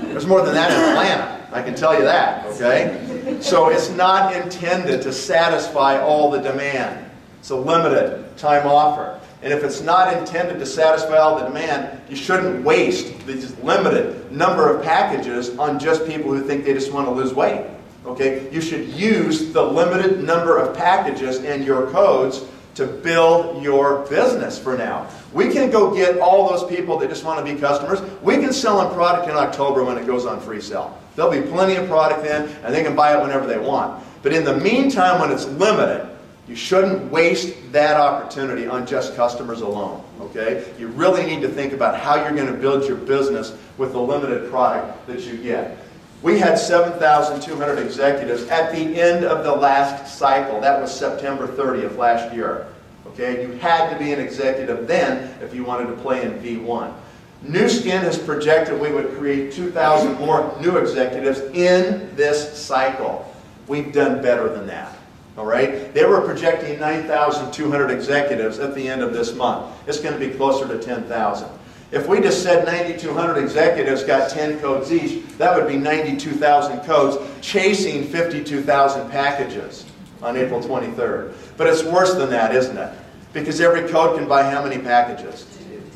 There's more than that in Atlanta, I can tell you that, okay? So it's not intended to satisfy all the demand. It's a limited time offer. And if it's not intended to satisfy all the demand, you shouldn't waste this limited number of packages on just people who think they just want to lose weight. Okay? You should use the limited number of packages and your codes to build your business for now. We can go get all those people that just want to be customers. We can sell them product in October when it goes on free sale. There'll be plenty of product then, and they can buy it whenever they want. But in the meantime, when it's limited, you shouldn't waste that opportunity on just customers alone. Okay? You really need to think about how you're going to build your business with the limited product that you get. We had 7,200 executives at the end of the last cycle. That was September 30th last year. Okay? You had to be an executive then if you wanted to play in V1. Nu Skin has projected we would create 2,000 more new executives in this cycle. We've done better than that. All right? They were projecting 9,200 executives at the end of this month. It's going to be closer to 10,000. If we just said 9,200 executives got 10 codes each, that would be 92,000 codes chasing 52,000 packages on April 23rd. But it's worse than that, isn't it? Because every code can buy how many packages?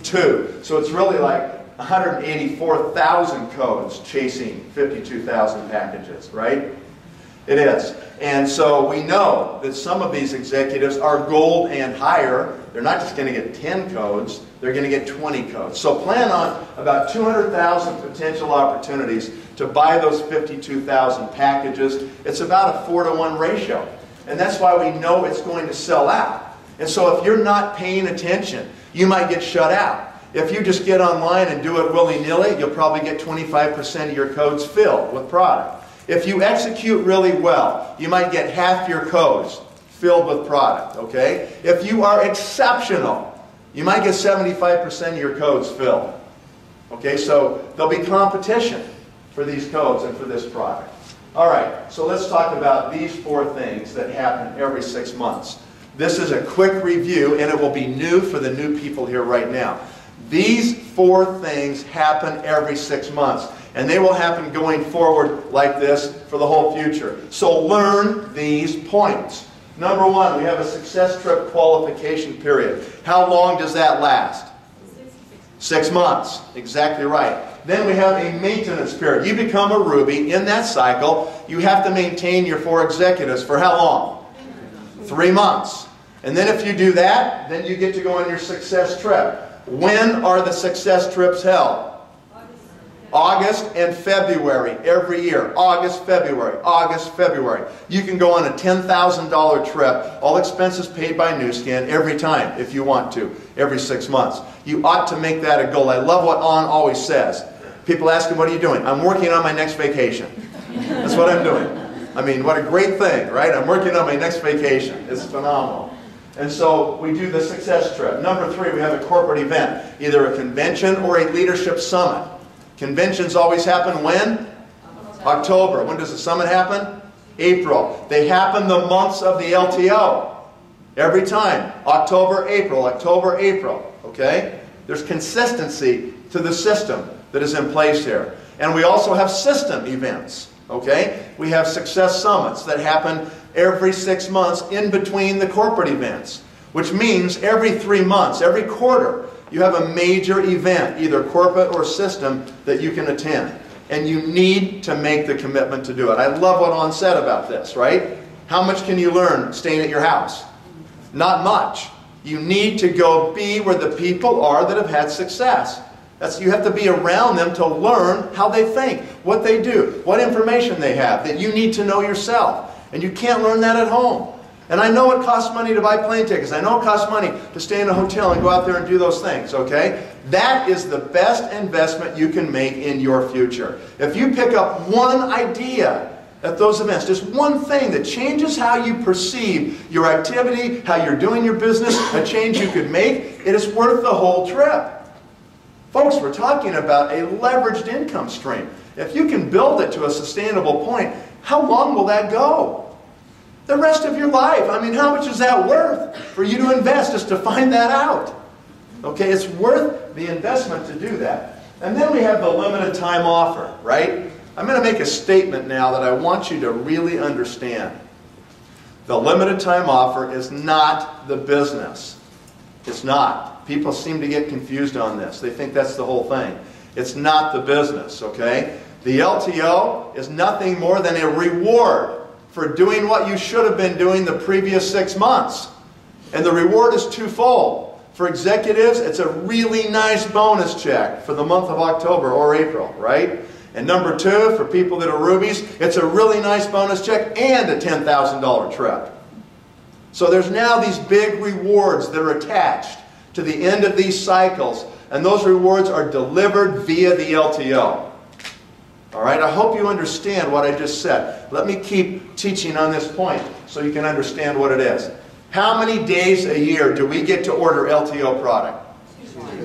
2. So it's really like 184,000 codes chasing 52,000 packages, right? It is. And so we know that some of these executives are gold and higher. They're not just going to get 10 codes, they're going to get 20 codes. So plan on about 200,000 potential opportunities to buy those 52,000 packages. It's about a 4-to-1 ratio. And that's why we know it's going to sell out. And so if you're not paying attention, you might get shut out. If you just get online and do it willy-nilly, you'll probably get 25% of your codes filled with product. If you execute really well, you might get half your codes filled with product, okay? If you are exceptional, you might get 75% of your codes filled. Okay, so there'll be competition for these codes and for this product. All right, so let's talk about these 4 things that happen every 6 months. This is a quick review, and it will be new for the new people here right now. These 4 things happen every 6 months. And they will happen going forward like this for the whole future. So learn these points. Number 1, we have a success trip qualification period. How long does that last? 6 months. Exactly right. Then we have a maintenance period. You become a Ruby. In that cycle, you have to maintain your 4 executives for how long? 3 months. And then if you do that, then you get to go on your success trip. When are the success trips held? August and February every year. August, February, August, February. You can go on a $10,000 trip, all expenses paid by Nu Skin every time if you want to, every 6 months. You ought to make that a goal. I love what On always says. People ask him, what are you doing? I'm working on my next vacation. That's what I'm doing. I mean, what a great thing, right? I'm working on my next vacation. It's phenomenal. And so we do the success trip. Number 3, we have a corporate event, either a convention or a leadership summit. Conventions always happen when? October. When does the summit happen? April. They happen the months of the LTO. Every time. October, April, October, April. Okay? There's consistency to the system that is in place here. And we also have system events. Okay? We have success summits that happen every 6 months in between the corporate events. Which means every 3 months, every quarter, you have a major event, either corporate or system, that you can attend. And you need to make the commitment to do it. I love what Ann said about this, right? How much can you learn staying at your house? Not much. You need to go be where the people are that have had success. You have to be around them to learn how they think, what they do, what information they have that you need to know yourself. And you can't learn that at home. And I know it costs money to buy plane tickets. I know it costs money to stay in a hotel and go out there and do those things, okay? That is the best investment you can make in your future. If you pick up one idea at those events, just one thing that changes how you perceive your activity, how you're doing your business, a change you could make, it is worth the whole trip. Folks, we're talking about a leveraged income stream. If you can build it to a sustainable point, how long will that go? The rest of your life. I mean, how much is that worth for you to invest just to find that out? Okay, it's worth the investment to do that. And then we have the limited time offer, right? I'm going to make a statement now that I want you to really understand. The limited time offer is not the business. It's not. People seem to get confused on this. They think that's the whole thing. It's not the business, okay? The LTO is nothing more than a reward for doing what you should have been doing the previous 6 months. And the reward is twofold. For executives, it's a really nice bonus check for the month of October or April, right? And number 2, for people that are rubies, it's a really nice bonus check and a $10,000 trip. So there's now these big rewards that are attached to the end of these cycles. And those rewards are delivered via the LTO. All right, I hope you understand what I just said. Let me keep teaching on this point so you can understand what it is. How many days a year do we get to order LTO product?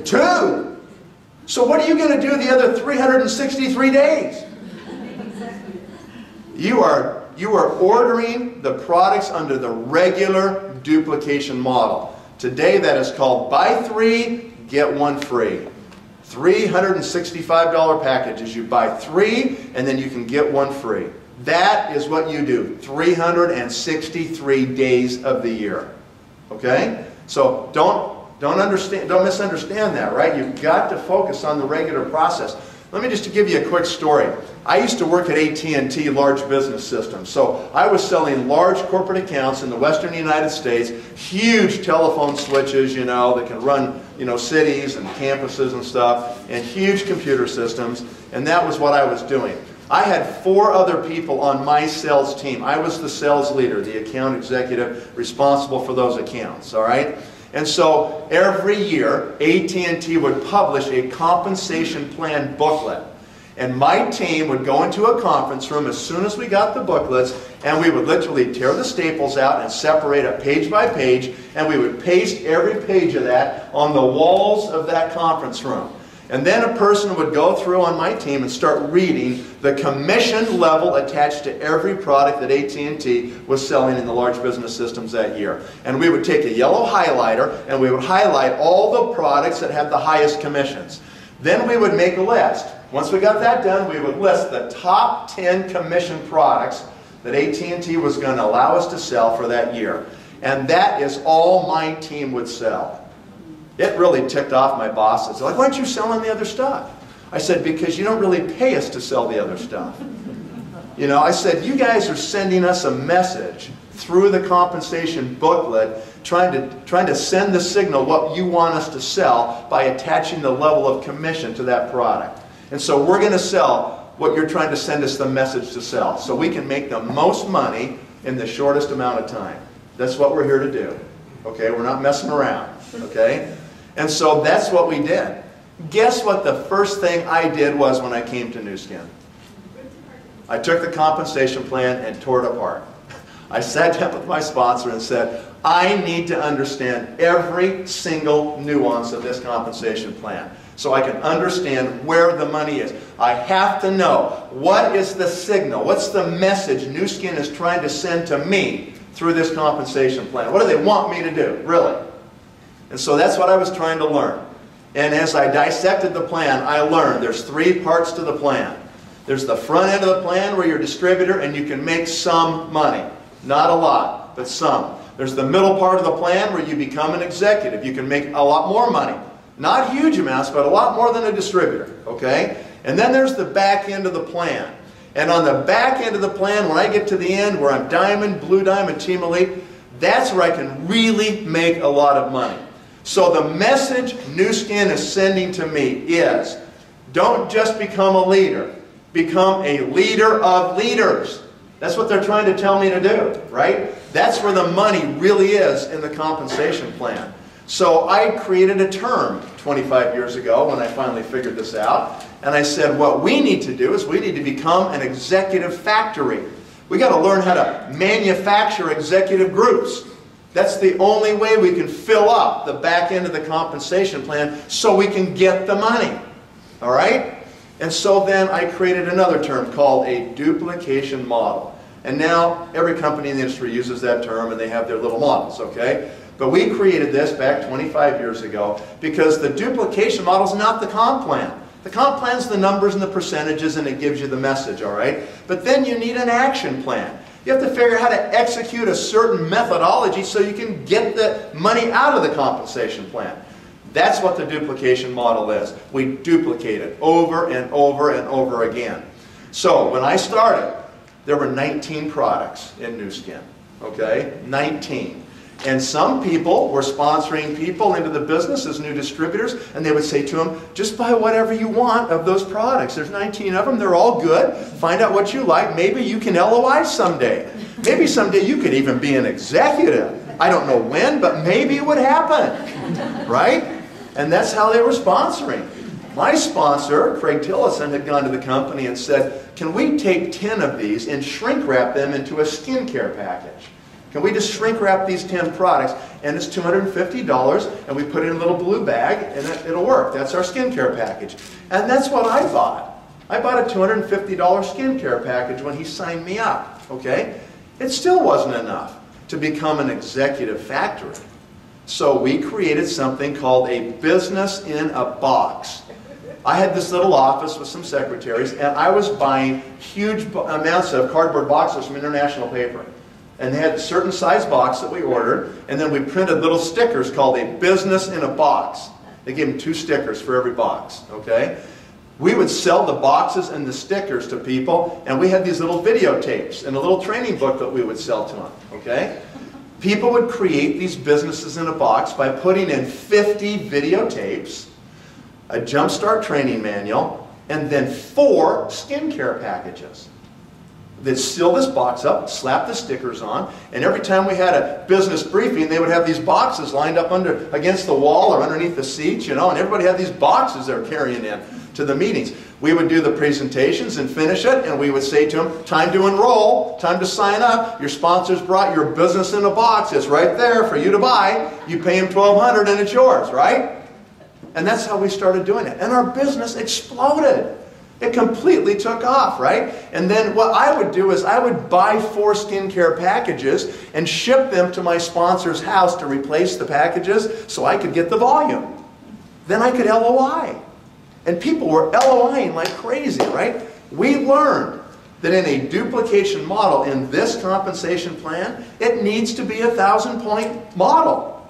2. So what are you going to do the other 363 days? You are ordering the products under the regular duplication model. Today that is called buy 3, get 1 free. $365 packages. You buy 3 and then you can get 1 free. That is what you do 363 days of the year. Okay? So don't misunderstand that, right? You've got to focus on the regular process. Let me just give you a quick story. I used to work at AT&T Large Business Systems. So I was selling large corporate accounts in the western United States, huge telephone switches, you know, that can run, you know, cities and campuses and stuff, and huge computer systems, and that was what I was doing. I had 4 other people on my sales team. I was the sales leader, the account executive responsible for those accounts, all right? And so every year, AT&T would publish a compensation plan booklet. And my team would go into a conference room as soon as we got the booklets, and we would literally tear the staples out and separate it page by page, and we would paste every page of that on the walls of that conference room. And then a person would go through on my team and start reading the commission level attached to every product that AT&T was selling in the large business systems that year. And we would take a yellow highlighter and we would highlight all the products that had the highest commissions. Then we would make a list. Once we got that done, we would list the top 10 commission products that AT&T was going to allow us to sell for that year. And that is all my team would sell. It really ticked off my bosses. They're like, why aren't you selling the other stuff? I said, because you don't really pay us to sell the other stuff. You know, I said, you guys are sending us a message through the compensation booklet, trying to send the signal what you want us to sell by attaching the level of commission to that product. And so we're going to sell what you're trying to send us the message to sell, so we can make the most money in the shortest amount of time. That's what we're here to do. Okay, we're not messing around. Okay? And so that's what we did. Guess what the first thing I did was when I came to Nu Skin? I took the compensation plan and tore it apart. I sat down with my sponsor and said, I need to understand every single nuance of this compensation plan so I can understand where the money is. I have to know what is the signal, what's the message Nu Skin is trying to send to me through this compensation plan. What do they want me to do, really? And so that's what I was trying to learn. And as I dissected the plan, I learned there's 3 parts to the plan. There's the front end of the plan where you're a distributor and you can make some money. Not a lot, but some. There's the middle part of the plan where you become an executive. You can make a lot more money. Not huge amounts, but a lot more than a distributor, okay? And then there's the back end of the plan. And on the back end of the plan, when I get to the end where I'm Diamond, Blue Diamond, Team Elite, that's where I can really make a lot of money. So the message Nu Skin is sending to me is, don't just become a leader. Become a leader of leaders. That's what they're trying to tell me to do, right? That's where the money really is in the compensation plan. So I created a term 25 years ago when I finally figured this out. And I said, what we need to do is we need to become an executive factory. We got to learn how to manufacture executive groups. That's the only way we can fill up the back end of the compensation plan so we can get the money. All right? And so then I created another term called a duplication model. And now every company in the industry uses that term and they have their little models, okay? But we created this back 25 years ago because the duplication model is not the comp plan. The comp plan is the numbers and the percentages and it gives you the message, all right? But then you need an action plan. You have to figure out how to execute a certain methodology so you can get the money out of the compensation plan. That's what the duplication model is. We duplicate it over and over and over again. So when I started, there were 19 products in Nu Skin, okay? 19. And some people were sponsoring people into the business as new distributors, and they would say to them, just buy whatever you want of those products. There's 19 of them. They're all good. Find out what you like. Maybe you can LOI someday. Maybe someday you could even be an executive. I don't know when, but maybe it would happen, right? And that's how they were sponsoring. My sponsor, Craig Tillison, had gone to the company and said, can we take 10 of these and shrink wrap them into a skincare package? Can we just shrink wrap these 10 products? And it's $250, and we put it in a little blue bag, and it'll work. That's our skincare package. And that's what I bought. I bought a $250 skincare package when he signed me up, okay? It still wasn't enough to become an executive factory. So we created something called a business in a box. I had this little office with some secretaries, and I was buying huge amounts of cardboard boxes from International Paper. And they had a certain size box that we ordered, and then we printed little stickers called a business in a box. They gave them 2 stickers for every box, okay? We would sell the boxes and the stickers to people, and we had these little videotapes and a little training book that we would sell to them, okay? People would create these businesses in a box by putting in 50 videotapes, a Jumpstart training manual, and then 4 skincare packages. They'd seal this box up, slap the stickers on, and every time we had a business briefing, they would have these boxes lined up against the wall or underneath the seats, you know, and everybody had these boxes they were carrying in to the meetings. We would do the presentations and finish it, and we would say to them, time to enroll, time to sign up. Your sponsors brought your business in a box. It's right there for you to buy. You pay them $1,200 and it's yours, right? And that's how we started doing it. And our business exploded. It completely took off, right? And then what I would do is I would buy 4 skincare packages and ship them to my sponsor's house to replace the packages so I could get the volume. Then I could LOI. And people were LOIing like crazy, right? We learned that in a duplication model, in this compensation plan, it needs to be a 1,000-point model.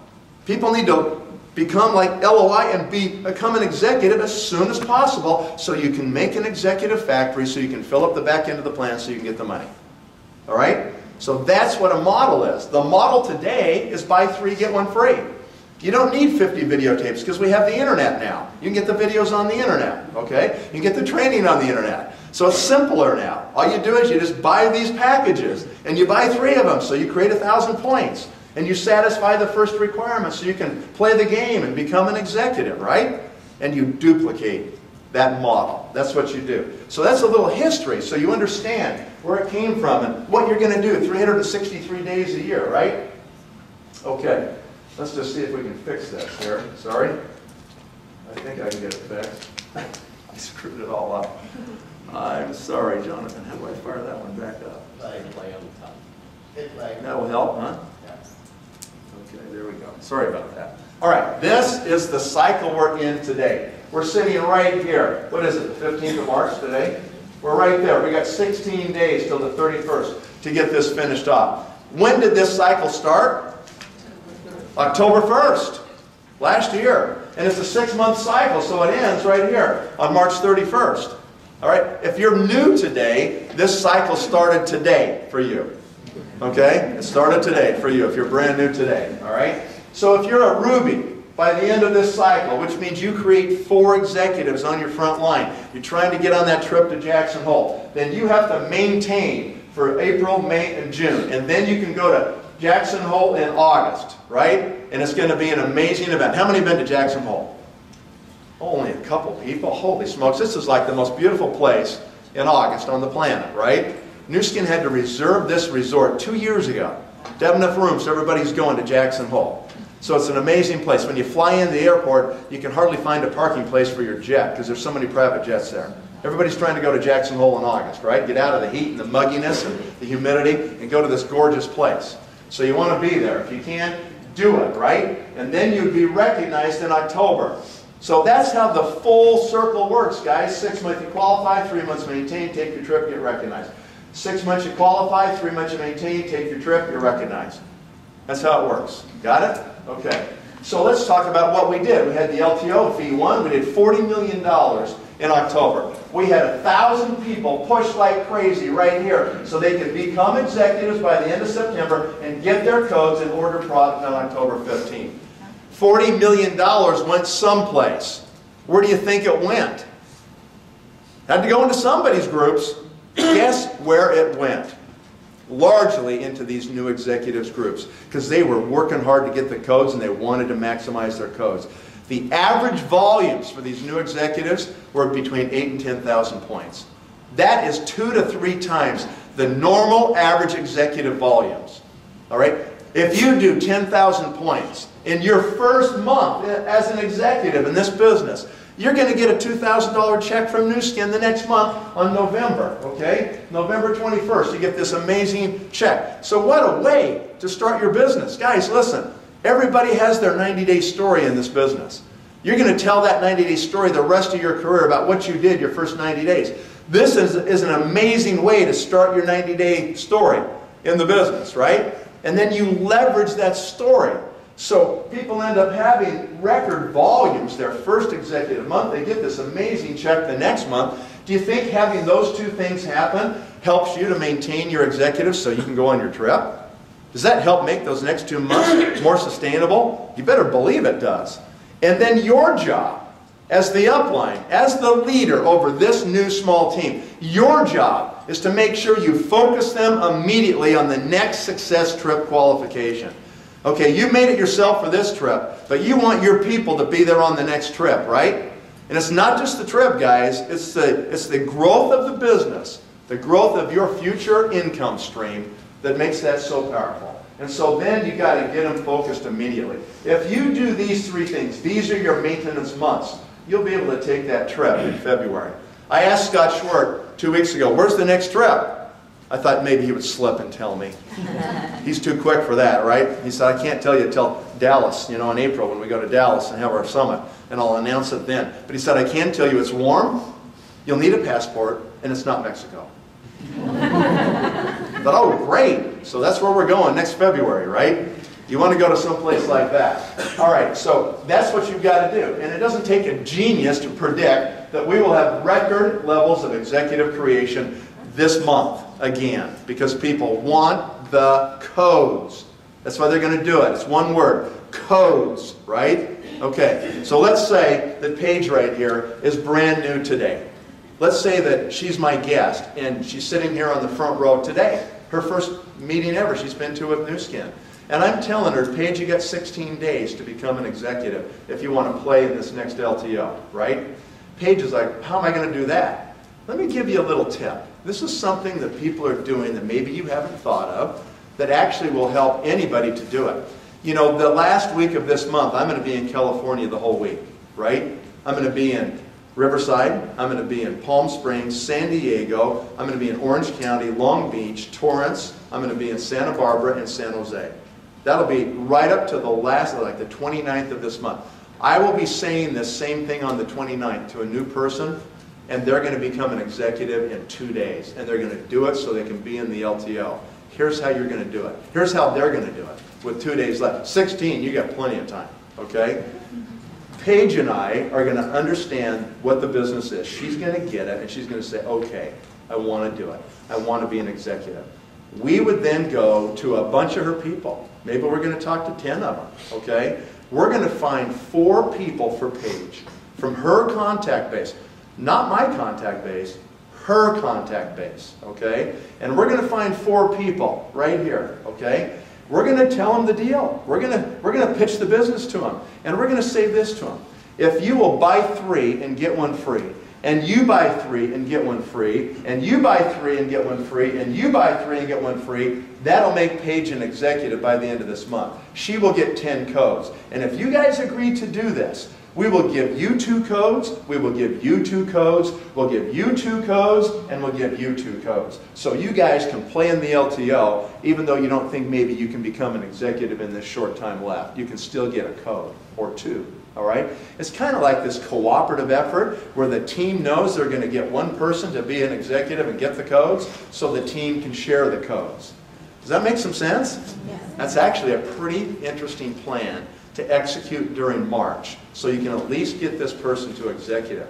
People need to become like LOI and become an executive as soon as possible so you can make an executive factory so you can fill up the back end of the plan so you can get the money. All right? So that's what a model is. The model today is buy 3, get 1 free. You don't need 50 videotapes because we have the internet now. You can get the videos on the internet, okay? You can get the training on the internet. So it's simpler now. All you do is you just buy these packages and you buy 3 of them so you create 1,000 points. And you satisfy the first requirement so you can play the game and become an executive, right? And you duplicate that model. That's what you do. So that's a little history, so you understand where it came from and what you're going to do 363 days a year, right? Okay, let's just see if we can fix this here. Sorry. I think I can get it fixed. I screwed it all up. I'm sorry, Jonathan. How do I fire that one back up? Play on the top. That will help, huh? Okay, there we go. Sorry about that. All right, this is the cycle we're in today. We're sitting right here. What is it, the 15th of March today? We're right there. We got 16 days till the 31st to get this finished off. When did this cycle start? October 1st, last year. And it's a 6-month cycle, so it ends right here on March 31st. All right, if you're new today, this cycle started today for you. Okay, it started today for you if you're brand new today. All right, so if you're a Ruby, by the end of this cycle, which means you create 4 executives on your front line, you're trying to get on that trip to Jackson Hole, then you have to maintain for April, May, and June. And then you can go to Jackson Hole in August, right? And it's going to be an amazing event. How many have been to Jackson Hole? Only a couple people. Holy smokes, this is like the most beautiful place in August on the planet, right? Nu Skin had to reserve this resort 2 years ago to have enough room so everybody's going to Jackson Hole. So it's an amazing place. When you fly in the airport, you can hardly find a parking place for your jet because there's so many private jets there. Everybody's trying to go to Jackson Hole in August, right? Get out of the heat and the mugginess and the humidity and go to this gorgeous place. So you want to be there. If you can, do it, right? And then you'd be recognized in October. So that's how the full circle works, guys. 6 months you qualify, 3 months maintain, take your trip, get recognized. 6 months you qualify, 3 months you maintain, take your trip, you're recognized. That's how it works. Got it? Okay. So let's talk about what we did. We had the LTO V1. We did $40 million in October. We had 1,000 people push like crazy right here so they could become executives by the end of September and get their codes and order product on October 15th. $40 million went someplace. Where do you think it went? Had to go into somebody's groups. Guess where it went? Largely into these new executives groups because they were working hard to get the codes and they wanted to maximize their codes. The average volumes for these new executives were between 8,000 and 10,000 points. That is 2 to 3 times the normal average executive volumes. All right? If you do 10,000 points in your first month as an executive in this business, you're going to get a $2,000 check from Nu Skin the next month on November, okay? November 21st, you get this amazing check. So what a way to start your business. Guys, listen, everybody has their 90-day story in this business. You're going to tell that 90-day story the rest of your career about what you did your first 90 days. This is an amazing way to start your 90-day story in the business, right? And then you leverage that story. So people end up having record volumes their first executive month. They get this amazing check the next month. Do you think having those 2 things happen helps you to maintain your executives so you can go on your trip? Does that help make those next 2 months more sustainable? You better believe it does. And then your job as the upline, as the leader over this new small team, your job is to make sure you focus them immediately on the next success trip qualification. Okay, you made it yourself for this trip, but you want your people to be there on the next trip, right? And it's not just the trip, guys. It's the growth of the business, the growth of your future income stream that makes that so powerful. And so then you got to get them focused immediately. If you do these 3 things, these are your maintenance months, you'll be able to take that trip in February. I asked Scott Schwartz 2 weeks ago, where's the next trip? I thought maybe he would slip and tell me. He's too quick for that, right? He said, I can't tell you till Dallas, in April when we go to Dallas and have our summit, and I'll announce it then. But he said, I can tell you it's warm, you'll need a passport, and it's not Mexico. I thought, oh, great. So that's where we're going next February, right? You want to go to someplace like that. All right, so that's what you've got to do. And it doesn't take a genius to predict that we will have record levels of executive creation this month again, because people want the codes. That's why they're going to do it. It's one word, codes, right? Okay, so let's say that Paige right here is brand new today. Let's say that she's my guest and she's sitting here on the front row today. Her first meeting ever she's been to with Nu Skin. And I'm telling her, Paige, you got 16 days to become an executive if you want to play in this next LTO, right? Paige is like, how am I going to do that? Let me give you a little tip. This is something that people are doing that maybe you haven't thought of that actually will help anybody to do it. You know, the last week of this month, I'm going to be in California the whole week, right? I'm going to be in Riverside, I'm going to be in Palm Springs, San Diego, I'm going to be in Orange County, Long Beach, Torrance, I'm going to be in Santa Barbara and San Jose. That'll be right up to the last, like the 29th of this month. I will be saying this same thing on the 29th to a new person, and they're going to become an executive in 2 days, and they're going to do it so they can be in the LTO. Here's how you're going to do it. Here's how they're going to do it with 2 days left. 16, you got plenty of time, okay? Paige and I are going to understand what the business is. She's going to get it, and she's going to say, okay, I want to do it. I want to be an executive. We would then go to a bunch of her people. Maybe we're going to talk to 10 of them, okay? We're going to find 4 people for Paige from her contact base. Not my contact base, her contact base, okay? And we're going to find 4 people right here, okay? We're going to tell them the deal. We're going to pitch the business to them. And we're going to say this to them. If you will buy 3 and get 1 free, and you buy 3 and get 1 free, and you buy 3 and get 1 free, and you buy 3 and get 1 free, that'll make Paige an executive by the end of this month. She will get 10 codes. And if you guys agree to do this, we will give you 2 codes, we will give you 2 codes, we'll give you 2 codes, and we'll give you 2 codes. So you guys can play in the LTO, even though you don't think maybe you can become an executive in this short time left. You can still get a code or 2, all right? It's kind of like this cooperative effort where the team knows they're going to get 1 person to be an executive and get the codes, so the team can share the codes. Does that make some sense? Yes. That's actually a pretty interesting plan to execute during March, so you can at least get this person to executive.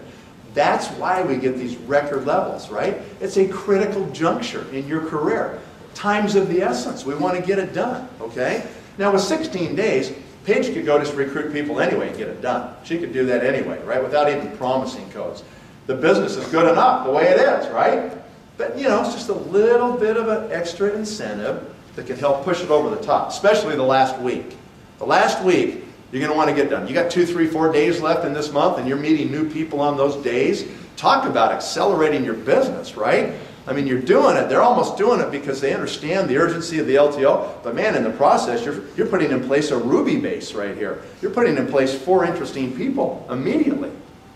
That's why we get these record levels, right? It's a critical juncture in your career. Time's of the essence. We want to get it done, okay? Now with 16 days, Paige could go just recruit people anyway and get it done. She could do that anyway, right? Without even promising codes. The business is good enough the way it is, right? But you know, it's just a little bit of an extra incentive that can help push it over the top, especially the last week. The last week, you're going to want to get done. You got 2, 3, 4 days left in this month, and you're meeting new people on those days. Talk about accelerating your business, right? I mean, you're doing it. They're almost doing it because they understand the urgency of the LTO. But man, in the process, you're putting in place a Ruby base right here. You're putting in place 4 interesting people immediately,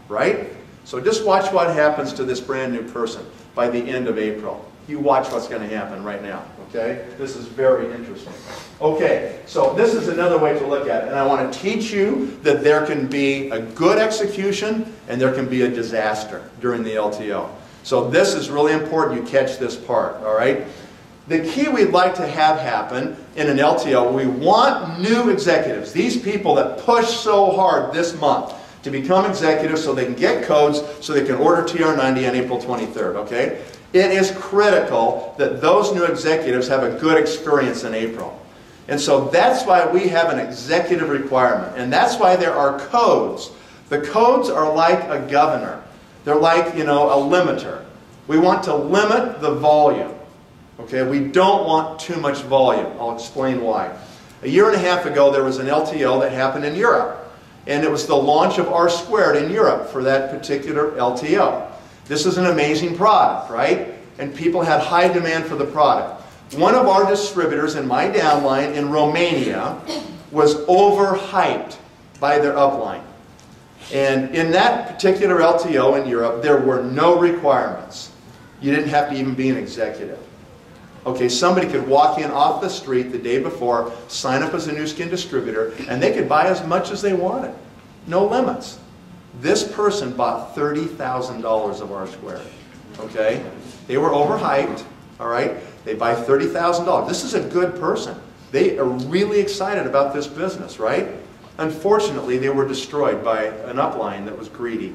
right? So just watch what happens to this brand new person by the end of April. You watch what's going to happen right now, okay? This is very interesting. Okay, so this is another way to look at it. And I want to teach you that there can be a good execution and there can be a disaster during the LTO. So this is really important you catch this part, all right? The key we'd like to have happen in an LTO, we want new executives, these people that push so hard this month to become executives so they can get codes, so they can order TR90 on April 23rd, okay? It is critical that those new executives have a good experience in April. And so that's why we have an executive requirement. And that's why there are codes. The codes are like a governor. They're like, you know, a limiter. We want to limit the volume. Okay, we don't want too much volume. I'll explain why. A year and a half ago, there was an LTO that happened in Europe. And it was the launch of R² in Europe for that particular LTO. This is an amazing product, right? And people had high demand for the product. One of our distributors in my downline in Romania was overhyped by their upline. And in that particular LTO in Europe, there were no requirements. You didn't have to even be an executive. Okay, somebody could walk in off the street the day before, sign up as a new skin distributor, and they could buy as much as they wanted. No limits. This person bought $30,000 of R². Okay? They were overhyped. All right? They buy $30,000. This is a good person. They are really excited about this business, right? Unfortunately, they were destroyed by an upline that was greedy.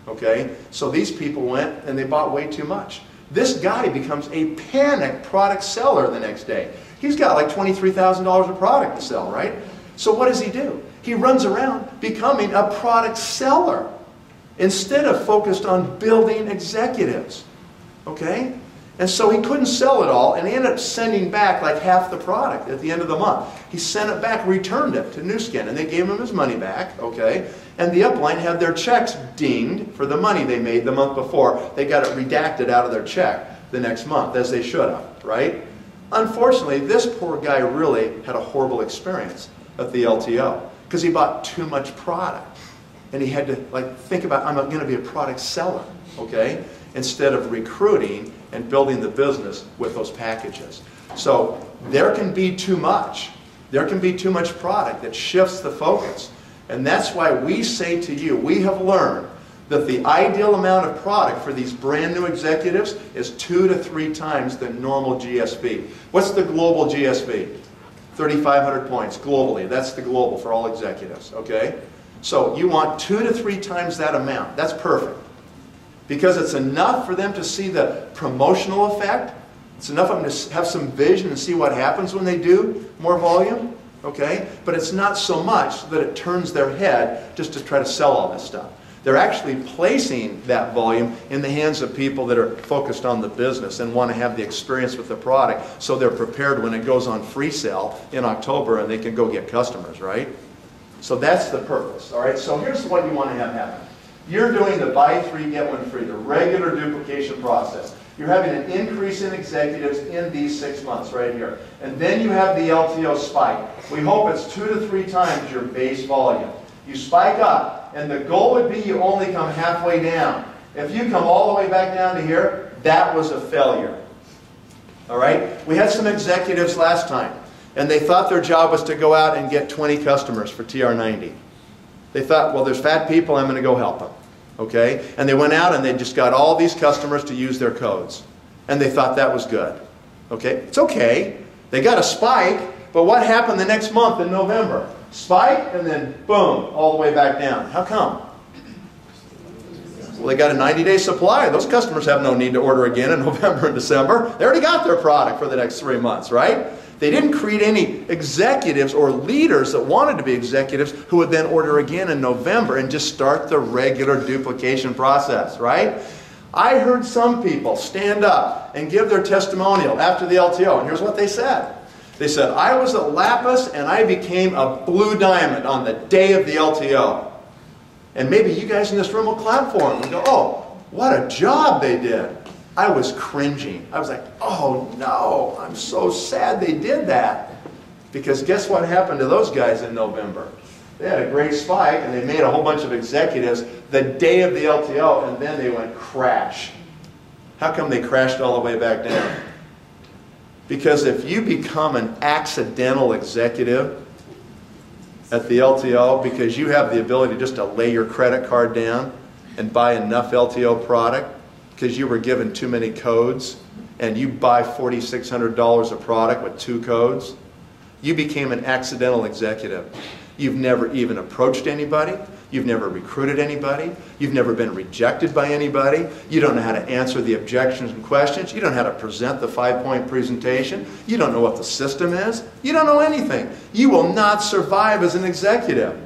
Okay? So these people went and they bought way too much. This guy becomes a panic product seller the next day. He's got like $23,000 of product to sell, right? So what does he do? He runs around becoming a product seller instead of focused on building executives. Okay? And so he couldn't sell it all, and he ended up sending back like half the product at the end of the month. He sent it back, returned it to New Skin, and they gave him his money back, okay? And the upline had their checks dinged for the money they made the month before. They got it redacted out of their check the next month, as they should have, right? Unfortunately, this poor guy really had a horrible experience at the LTO because he bought too much product. And he had to like think about, I'm going to be a product seller, okay? Instead of recruiting and building the business with those packages. So there can be too much. There can be too much product that shifts the focus. And that's why we say to you, we have learned that the ideal amount of product for these brand new executives is 2 to 3 times the normal GSV. What's the global GSV? 3,500 points globally. That's the global for all executives, okay? So you want 2 to 3 times that amount. That's perfect. Because it's enough for them to see the promotional effect. It's enough for them to have some vision and see what happens when they do more volume, okay? But it's not so much that it turns their head just to try to sell all this stuff. They're actually placing that volume in the hands of people that are focused on the business and want to have the experience with the product so they're prepared when it goes on free sale in October and they can go get customers, right? So that's the purpose, all right? So here's what you want to have happen. You're doing the buy 3, get 1 free, the regular duplication process. You're having an increase in executives in these 6 months right here. And then you have the LTO spike. We hope it's 2 to 3 times your base volume. You spike up, and the goal would be you only come halfway down. If you come all the way back down to here, that was a failure. All right? We had some executives last time, and they thought their job was to go out and get 20 customers for TR90. They thought, well, there's fat people, I'm going to go help them. Okay? And they went out and they just got all these customers to use their codes. And they thought that was good. Okay? It's okay. They got a spike, but what happened the next month in November? Spike, and then boom, all the way back down. How come? Well, they got a 90-day supply. Those customers have no need to order again in November and December. They already got their product for the next 3 months, right? They didn't create any executives or leaders that wanted to be executives who would then order again in November and just start the regular duplication process, right? I heard some people stand up and give their testimonial after the LTO, and here's what they said. They said, I was at Lapis and I became a blue diamond on the day of the LTO. And maybe you guys in this room will clap for them and go, oh, what a job they did. I was cringing. I was like, oh no, I'm so sad they did that. Because guess what happened to those guys in November? They had a great spike and they made a whole bunch of executives the day of the LTO, and then they went crash. How come they crashed all the way back down? Because if you become an accidental executive at the LTO because you have the ability just to lay your credit card down and buy enough LTO product because you were given too many codes and you buy $4,600 of product with 2 codes, you became an accidental executive. You've never even approached anybody. You've never recruited anybody. You've never been rejected by anybody. You don't know how to answer the objections and questions. You don't know how to present the 5-point presentation. You don't know what the system is. You don't know anything. You will not survive as an executive.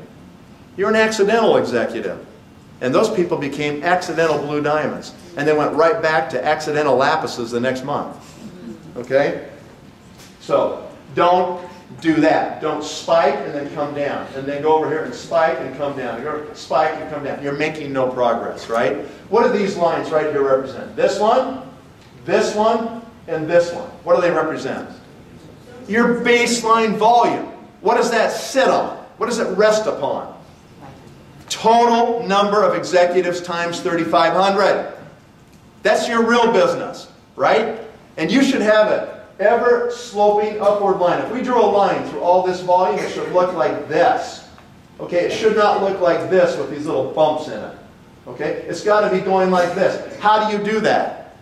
You're an accidental executive. And those people became accidental blue diamonds. And they went right back to accidental lapises the next month. Okay? So, don't do that. Don't spike and then come down. And then go over here and spike and come down. Go spike and come down. You're making no progress, right? What do these lines right here represent? This one, and this one. What do they represent? Your baseline volume. What does that sit on? What does it rest upon? Total number of executives times 3,500. That's your real business, right? And you should have it ever sloping upward line. If we drew a line through all this volume, it should look like this. Okay, it should not look like this with these little bumps in it. Okay, it's got to be going like this. How do you do that?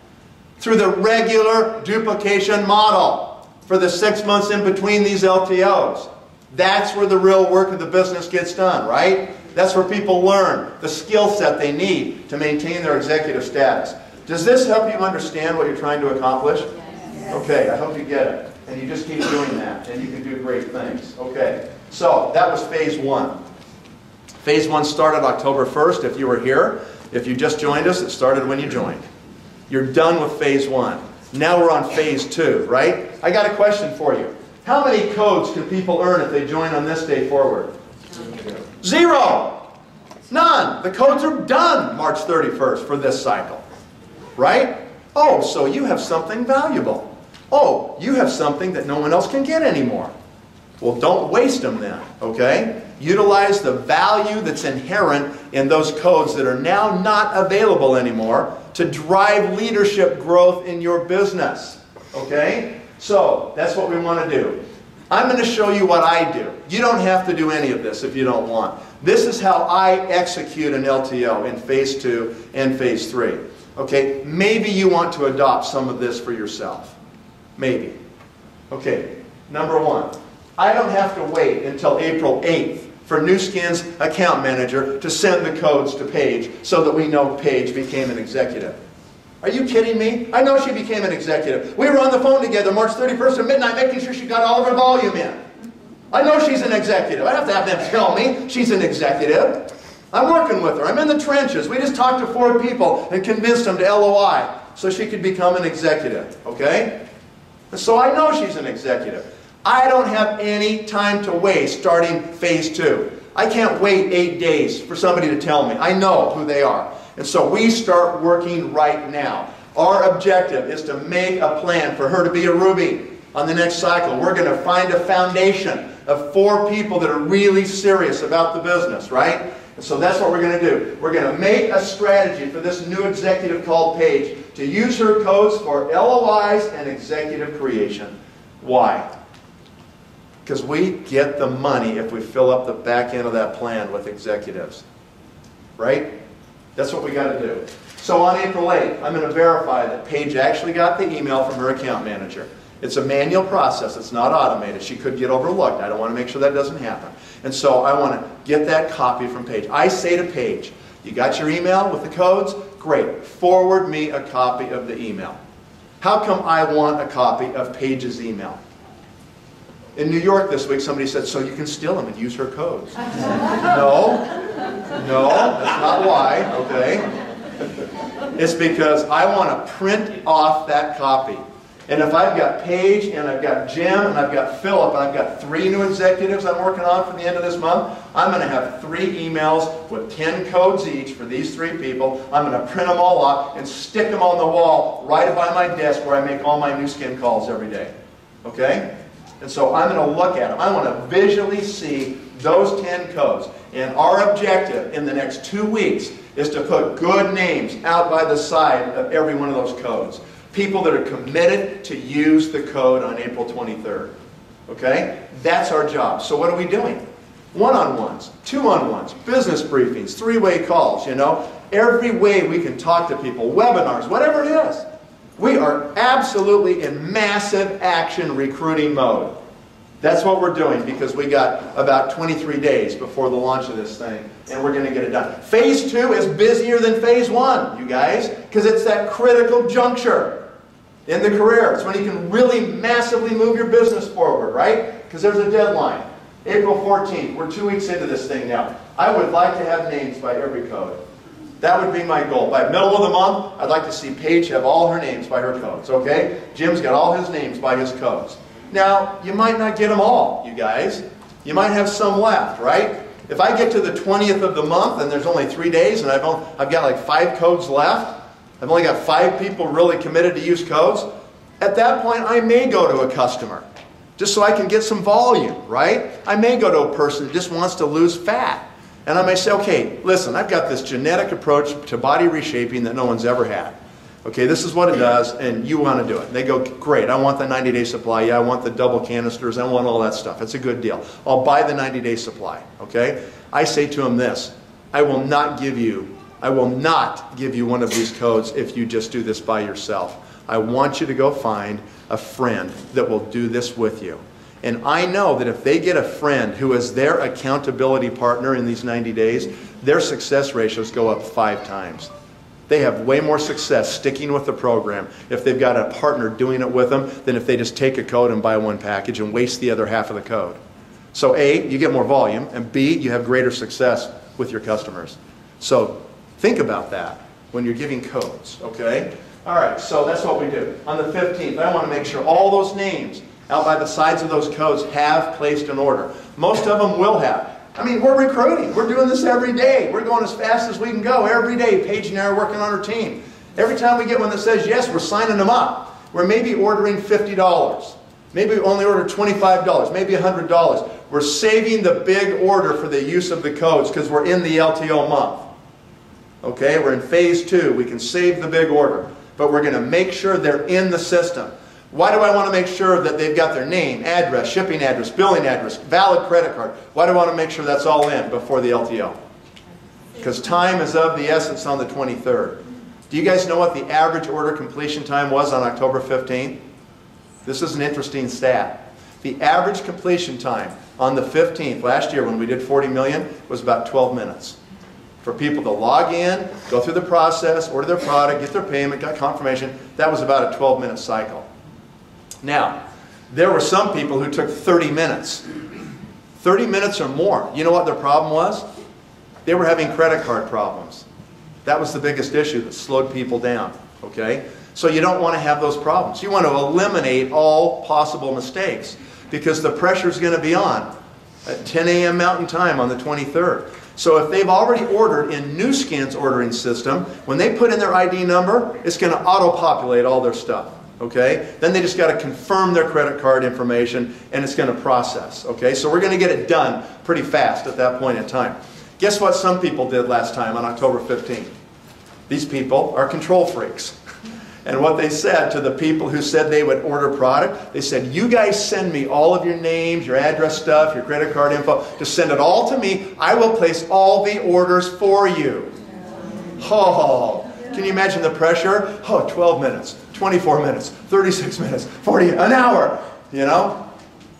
Through the regular duplication model for the 6 months in between these LTOs. That's where the real work of the business gets done, right? That's where people learn the skill set they need to maintain their executive status. Does this help you understand what you're trying to accomplish? Okay, I hope you get it. And you just keep doing that, and you can do great things. Okay, so that was phase 1. Phase 1 started October 1st if you were here. If you just joined us, it started when you joined. You're done with phase 1. Now we're on phase 2, right? I got a question for you. How many codes can people earn if they join on this day forward? 0. None. The codes are done March 31st for this cycle. Right? Oh, so you have something valuable. Oh, you have something that no one else can get anymore. Well, don't waste them then, okay? Utilize the value that's inherent in those codes that are now not available anymore to drive leadership growth in your business, okay? So, that's what we want to do. I'm going to show you what I do. You don't have to do any of this if you don't want. This is how I execute an LTO in phase 2 and phase 3. Okay, maybe you want to adopt some of this for yourself. Maybe. Okay, number 1. I don't have to wait until April 8th for Nu Skin's account manager to send the codes to Paige so that we know Paige became an executive. Are you kidding me? I know she became an executive. We were on the phone together March 31st at midnight making sure she got all of her volume in. I know she's an executive. I have to have them tell me she's an executive. I'm working with her. I'm in the trenches. We just talked to 4 people and convinced them to LOI so she could become an executive. Okay? And so I know she's an executive. I don't have any time to waste starting phase 2. I can't wait 8 days for somebody to tell me. I know who they are. And so we start working right now. Our objective is to make a plan for her to be a Ruby on the next cycle. We're going to find a foundation of 4 people that are really serious about the business, right? And so that's what we're going to do. We're going to make a strategy for this new executive called Paige to use her codes for LOIs and executive creation. Why? Because we get the money if we fill up the back end of that plan with executives. Right? That's what we got to do. So on April 8th, I'm going to verify that Paige actually got the email from her account manager. It's a manual process. It's not automated. She could get overlooked. I don't want to make sure that doesn't happen. And so I want to get that copy from Paige. I say to Paige, you got your email with the codes? Great. Forward me a copy of the email. How come I want a copy of Paige's email? In New York this week, somebody said, so you can steal them and use her codes. No, that's not why, okay? It's because I want to print off that copy. And if I've got Paige, and I've got Jim, and I've got Philip, and I've got 3 new executives I'm working on for the end of this month, I'm going to have 3 emails with 10 codes each for these 3 people. I'm going to print them all off and stick them on the wall right by my desk where I make all my Nu Skin calls every day. Okay? And so I'm going to look at them. I want to visually see those 10 codes. And our objective in the next 2 weeks is to put good names out by the side of every one of those codes. People that are committed to use the code on April 23rd. Okay? That's our job. So what are we doing? One-on-ones, two-on-ones, business briefings, 3-way calls, you know. Every way we can talk to people, webinars, whatever it is. We are absolutely in massive action recruiting mode. That's what we're doing because we got about 23 days before the launch of this thing, and we're going to get it done. Phase 2 is busier than phase 1, you guys, because it's that critical juncture in the career. It's when you can really massively move your business forward, right? Because there's a deadline. April 14th. We're 2 weeks into this thing now. I would like to have names by every code. That would be my goal. By middle of the month, I'd like to see Paige have all her names by her codes, okay? Jim's got all his names by his codes. Now, you might not get them all, you guys. You might have some left, right? If I get to the 20th of the month and there's only 3 days and I've got like 5 codes left, I've only got 5 people really committed to use codes, at that point I may go to a customer just so I can get some volume, right? I may go to a person who just wants to lose fat. And I may say, okay, listen, I've got this genetic approach to body reshaping that no one's ever had. Okay, this is what it does, and you want to do it. And they go, great, I want the 90-day supply. Yeah, I want the double canisters. I want all that stuff. It's a good deal. I'll buy the 90-day supply, okay? I say to them this, I will not give you one of these codes if you just do this by yourself. I want you to go find a friend that will do this with you. And I know that if they get a friend who is their accountability partner in these 90 days, their success ratios go up 5 times. They have way more success sticking with the program if they've got a partner doing it with them than if they just take a code and buy one package and waste the other half of the code. So A, you get more volume, and B, you have greater success with your customers. So think about that when you're giving codes, okay? All right, so that's what we do. On the 15th, I want to make sure all those names out by the sides of those codes have placed an order. Most of them will have. I mean, we're recruiting. We're doing this every day. We're going as fast as we can go every day. Paige and I are working on our team. Every time we get one that says yes, we're signing them up. We're maybe ordering $50. Maybe we only order $25, maybe $100. We're saving the big order for the use of the codes because we're in the LTO month. Okay, we're in phase 2. We can save the big order. But we're going to make sure they're in the system. Why do I want to make sure that they've got their name, address, shipping address, billing address, valid credit card? Why do I want to make sure that's all in before the LTO? Because time is of the essence on the 23rd. Do you guys know what the average order completion time was on October 15th? This is an interesting stat. The average completion time on the 15th last year when we did 40 million was about 12 minutes. For people to log in, go through the process, order their product, get their payment, get confirmation, that was about a 12-minute cycle. Now, there were some people who took 30 minutes. 30 minutes or more. You know what their problem was? They were having credit card problems. That was the biggest issue that slowed people down. Okay? So you don't want to have those problems. You want to eliminate all possible mistakes because the pressure is going to be on at 10 a.m. Mountain Time on the 23rd. So if they've already ordered in Nu Skin's ordering system, when they put in their ID number, it's going to auto-populate all their stuff. Okay? Then they just got to confirm their credit card information and it's going to process. Okay? So we're going to get it done pretty fast at that point in time. Guess what some people did last time on October 15th? These people are control freaks. And what they said to the people who said they would order product, they said, you guys send me all of your names, your address stuff, your credit card info. Just send it all to me. I will place all the orders for you. Oh, can you imagine the pressure? Oh, 12 minutes, 24 minutes, 36 minutes, 40, an hour, you know?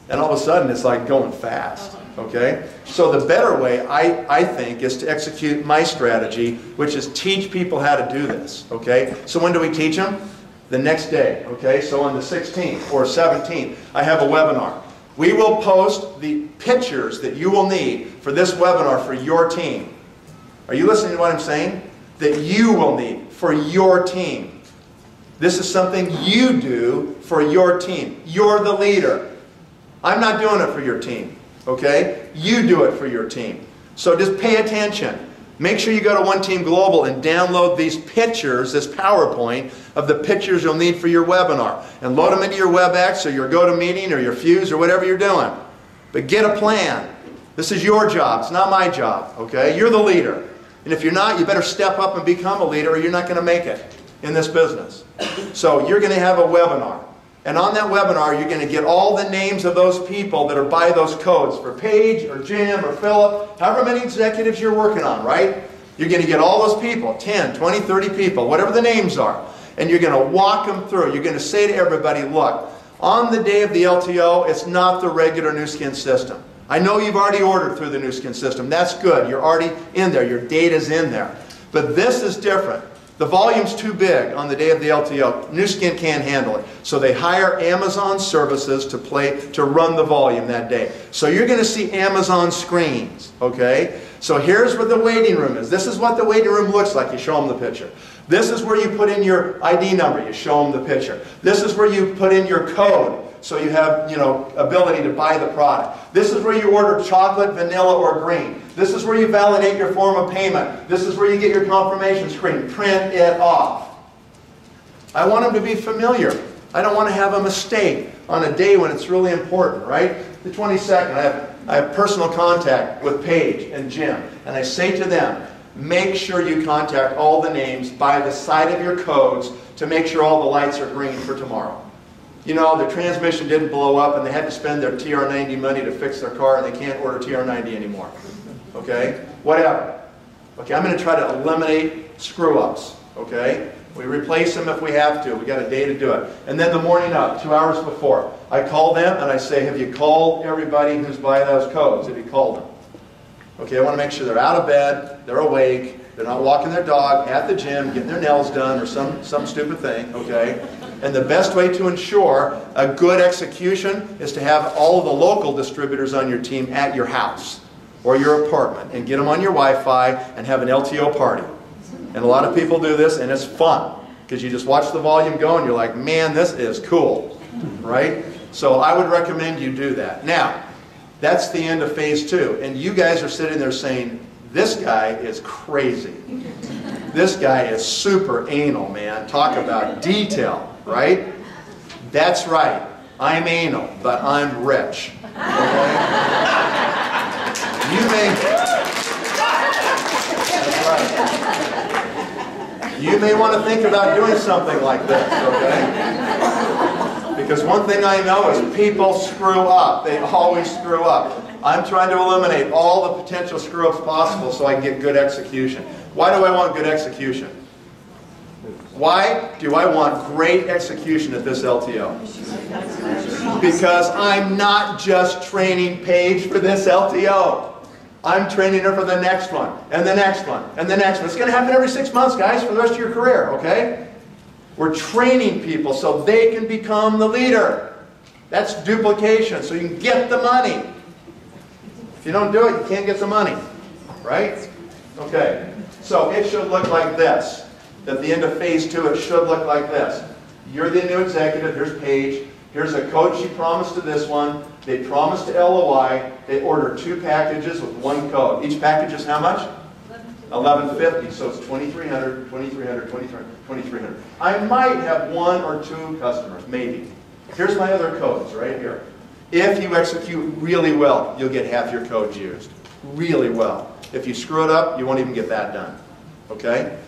And all of a sudden it's like going fast. Okay? So the better way, I think, is to execute my strategy, which is teach people how to do this. Okay? So when do we teach them? The next day. Okay? So on the 16th or 17th, I have a webinar. We will post the pictures that you will need for this webinar for your team. Are you listening to what I'm saying? That you will need for your team. This is something you do for your team. You're the leader. I'm not doing it for your team. Okay? You do it for your team. So just pay attention. Make sure you go to One Team Global and download these pictures, this PowerPoint, of the pictures you'll need for your webinar. And load them into your WebEx or your GoToMeeting or your Fuse or whatever you're doing. But get a plan. This is your job. It's not my job. Okay? You're the leader. And if you're not, you better step up and become a leader or you're not going to make it in this business. So you're going to have a webinar. And on that webinar, you're going to get all the names of those people that are by those codes for Paige or Jim or Philip, however many executives you're working on, right? You're going to get all those people, 10, 20, 30 people, whatever the names are. And you're going to walk them through. You're going to say to everybody, look, on the day of the LTO, it's not the regular Nu Skin system. I know you've already ordered through the Nu Skin system. That's good. You're already in there. Your data's in there. But this is different. The volume's too big on the day of the LTO. Nu Skin can't handle it. So they hire Amazon services to run the volume that day. So you're going to see Amazon screens, okay? So here's where the waiting room is. This is what the waiting room looks like. You show them the picture. This is where you put in your ID number. You show them the picture. This is where you put in your code. So you have, ability to buy the product. This is where you order chocolate, vanilla, or green. This is where you validate your form of payment. This is where you get your confirmation screen. Print it off. I want them to be familiar. I don't want to have a mistake on a day when it's really important, right? The 22nd, I have personal contact with Paige and Jim, and I say to them, make sure you contact all the names by the side of your codes to make sure all the lights are green for tomorrow. You know, their transmission didn't blow up and they had to spend their TR90 money to fix their car and they can't order TR90 anymore. Okay? Whatever. Okay, I'm going to try to eliminate screw-ups. Okay? We replace them if we have to. We got a day to do it. And then the morning up, 2 hours before, I call them and I say, have you called everybody who's by those codes? Have you called them? Okay, I want to make sure they're out of bed, they're awake, they're not walking their dog at the gym, getting their nails done or some stupid thing. Okay? And the best way to ensure a good execution is to have all of the local distributors on your team at your house or your apartment and get them on your Wi-Fi and have an LTO party. And a lot of people do this and it's fun. because you just watch the volume go and you're like, man, this is cool, right? So I would recommend you do that. Now, that's the end of phase 2, and you guys are sitting there saying, this guy is crazy. This guy is super anal, man. Talk about detail, right? That's right. I'm anal, but I'm rich. Okay? You may... That's right. You may want to think about doing something like this, okay? Because one thing I know is people screw up. They always screw up. I'm trying to eliminate all the potential screw-ups possible so I can get good execution. Why do I want good execution? Why do I want great execution at this LTO? Because I'm not just training Paige for this LTO. I'm training her for the next one, and the next one, and the next one. It's going to happen every 6 months, guys, for the rest of your career, okay? We're training people so they can become the leader. That's duplication, so you can get the money. If you don't do it, you can't get the money, right? Okay, so it should look like this. At the end of phase 2, it should look like this. You're the new executive. Here's Paige. Here's a code she promised to this one. They promised to LOI. They ordered 2 packages with 1 code. Each package is how much? $11.50. So it's $2,300, $2,300, $2,300, $2,300. I might have 1 or 2 customers, maybe. Here's my other codes right here. If you execute really well, you'll get half your codes used. Really well. If you screw it up, you won't even get that done. Okay?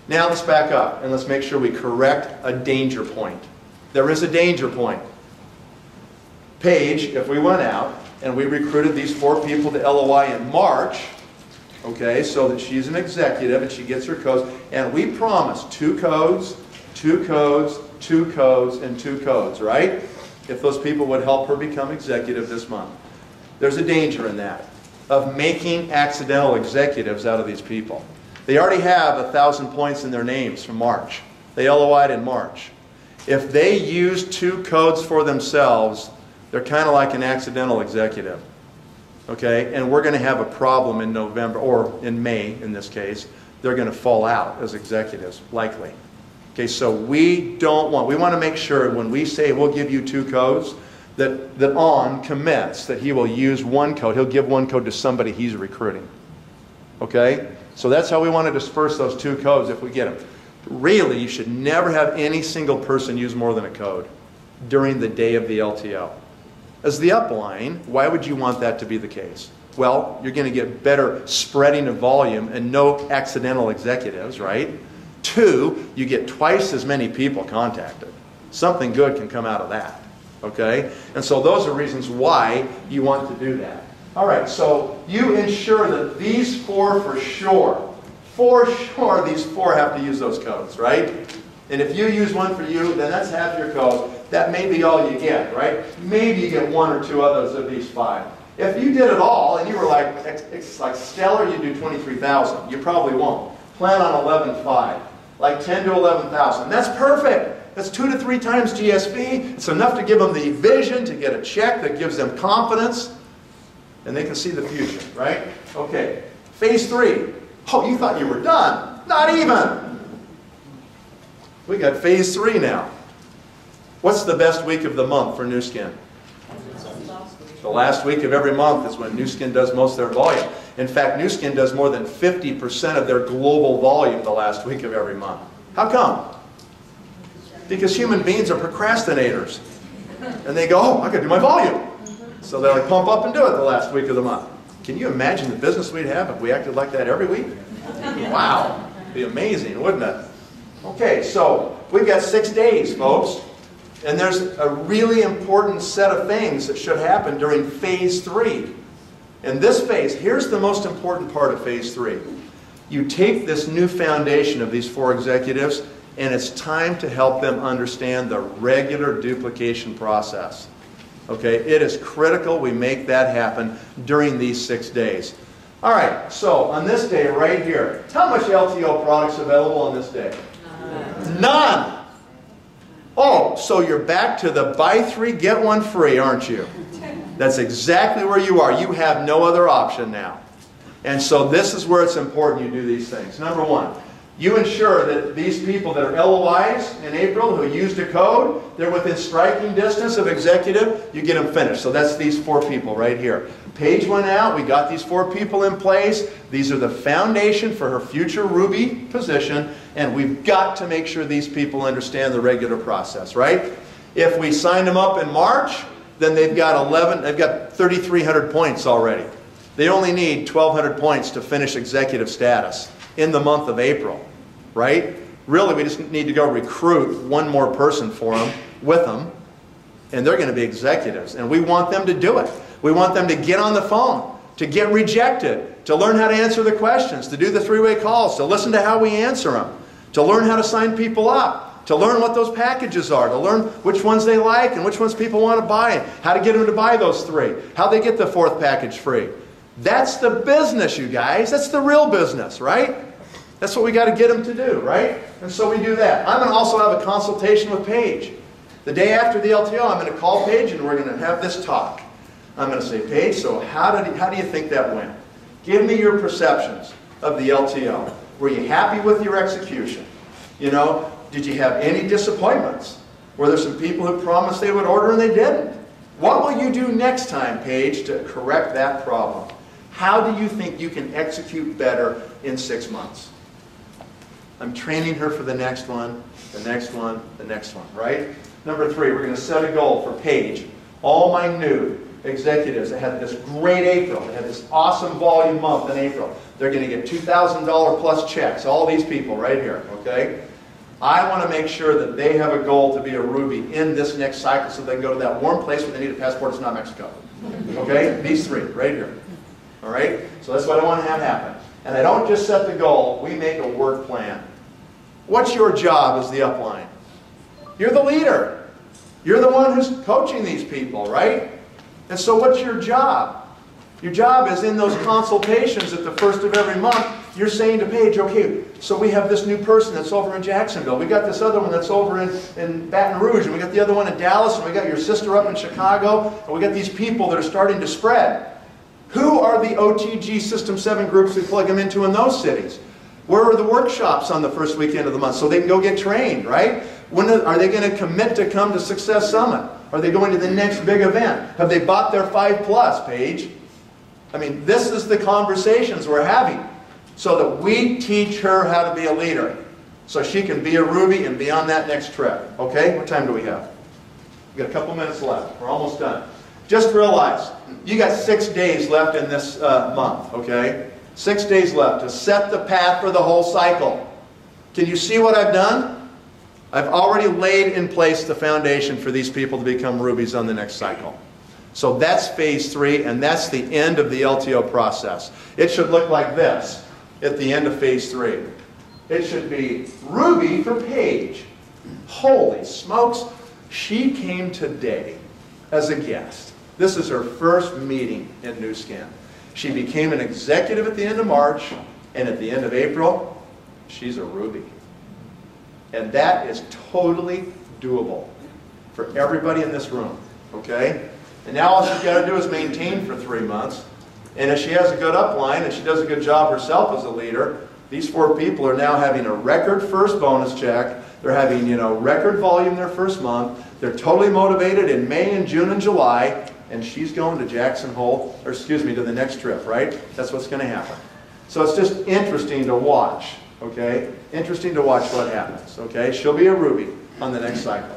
Now let's back up and let's make sure we correct a danger point. There is a danger point. Paige, if we went out and we recruited these 4 people to LOI in March, okay, so that she's an executive and she gets her codes, and we promised 2 codes, 2 codes, 2 codes, and 2 codes, right? If those people would help her become executive this month. There's a danger in that, of making accidental executives out of these people. They already have 1,000 points in their names from March. They LOI'd in March. If they use 2 codes for themselves, they're kind of like an accidental executive. Okay? And we're going to have a problem in November, or in May in this case. They're going to fall out as executives, likely. Okay, so we want to make sure when we say we'll give you 2 codes, that On commits that he will use 1 code. He'll give 1 code to somebody he's recruiting. Okay? So that's how we want to disperse those 2 codes if we get them. Really, you should never have any single person use more than a code during the day of the LTO. As the upline, why would you want that to be the case? Well, you're going to get better spreading of volume and no accidental executives, right? 2, you get twice as many people contacted. Something good can come out of that, okay? And so those are reasons why you want to do that. All right, so you ensure that these 4 for sure, these 4 have to use those codes, right? And if you use 1 for you, then that's half your code. That may be all you get, right? Maybe you get 1 or 2 others of these 5. If you did it all and you were like, it's like stellar, you do 23,000. You probably won't. Plan on 11,500. Like 10 to 11,000. That's perfect. That's 2 to 3 times GSP. It's enough to give them the vision, to get a check that gives them confidence, and they can see the future, right? Okay. Phase 3. Oh, you thought you were done. Not even. We got phase 3 now. What's the best week of the month for New Skin? The last week of every month is when New Skin does most of their volume. In fact, New Skin does more than 50% of their global volume the last week of every month. How come? Because human beings are procrastinators. And they go, oh, I gotta do my volume. So they like pump up and do it the last week of the month. Can you imagine the business we'd have if we acted like that every week? Wow. It'd be amazing, wouldn't it? Okay, so we've got 6 days, folks. And there's a really important set of things that should happen during phase 3. In this phase, here's the most important part of phase 3. You take this new foundation of these 4 executives, and it's time to help them understand the regular duplication process. Okay, it is critical we make that happen during these 6 days. All right, so on this day right here, how much LTO products available on this day? None. Oh, so you're back to the buy 3, get 1 free, aren't you? That's exactly where you are. You have no other option now. And so this is where it's important you do these things. Number 1, You ensure that these people that are LOIs in April who used a code, they're within striking distance of executive, you get them finished. So that's these 4 people right here. Paige went out, we got these 4 people in place. These are the foundation for her future Ruby position, and we've got to make sure these people understand the regular process, right? If we signed them up in March, then they've got 3,300 points already. They only need 1,200 points to finish executive status in the month of April, right? Really, we just need to go recruit 1 more person for them, with them, and they're going to be executives. And we want them to do it. We want them to get on the phone, to get rejected, to learn how to answer the questions, to do the 3-way calls, to listen to how we answer them, to learn how to sign people up, to learn what those packages are, to learn which ones they like and which ones people want to buy, and how to get them to buy those 3, how they get the 4th package free. That's the business, you guys. That's the real business, right? That's what we got to get them to do, right? And so we do that. I'm going to also have a consultation with Paige. The day after the LTO, I'm going to call Paige and we're going to have this talk. I'm going to say, Paige, so how do you think that went? Give me your perceptions of the LTO. Were you happy with your execution? You know, did you have any disappointments? Were there some people who promised they would order and they didn't? What will you do next time, Paige, to correct that problem? How do you think you can execute better in 6 months? I'm training her for the next one, the next one, the next one, right? Number 3, we're going to set a goal for Paige. All my new executives that had this great April, they had this awesome volume month in April, they're going to get $2,000 plus checks, all these people right here, okay? I want to make sure that they have a goal to be a Ruby in this next cycle so they can go to that warm place where they need a passport. It's not Mexico. Okay? These 3 right here. All right? So that's what I want to have happen. And I don't just set the goal, we make a work plan. What's your job as the upline? You're the leader. You're the one who's coaching these people, right? And so what's your job? Your job is in those consultations at the first of every month, you're saying to Paige, okay, so we have this new person that's over in Jacksonville. We got this other one that's over in Baton Rouge, and we got the other one in Dallas, and we got your sister up in Chicago, and we got these people that are starting to spread. Who are the OTG System 7 groups we plug them into in those cities? Where are the workshops on the first weekend of the month so they can go get trained, right? When are they going to commit to come to Success Summit? Are they going to the next big event? Have they bought their 5+, Paige? I mean, this is the conversations we're having so that we teach her how to be a leader so she can be a Ruby and be on that next trip. Okay? What time do we have? We've got a couple minutes left. We're almost done. Just realize, you got 6 days left in this month, okay? 6 days left to set the path for the whole cycle. Can you see what I've done? I've already laid in place the foundation for these people to become Rubies on the next cycle. So that's phase 3, and that's the end of the LTO process. It should look like this at the end of phase 3. It should be Ruby for Paige. Holy smokes, she came today as a guest. This is her first meeting in New Scan. She became an executive at the end of March, and at the end of April, she's a Ruby. And that is totally doable for everybody in this room, okay? And now all she's got to do is maintain for 3 months. And if she has a good upline and she does a good job herself as a leader, these 4 people are now having a record first bonus check. They're having, record volume their first month. They're totally motivated in May and June and July. And she's going to Jackson Hole, or excuse me, to the next trip, right? That's what's going to happen. So it's just interesting to watch, okay? Interesting to watch what happens, okay? She'll be a Ruby on the next cycle.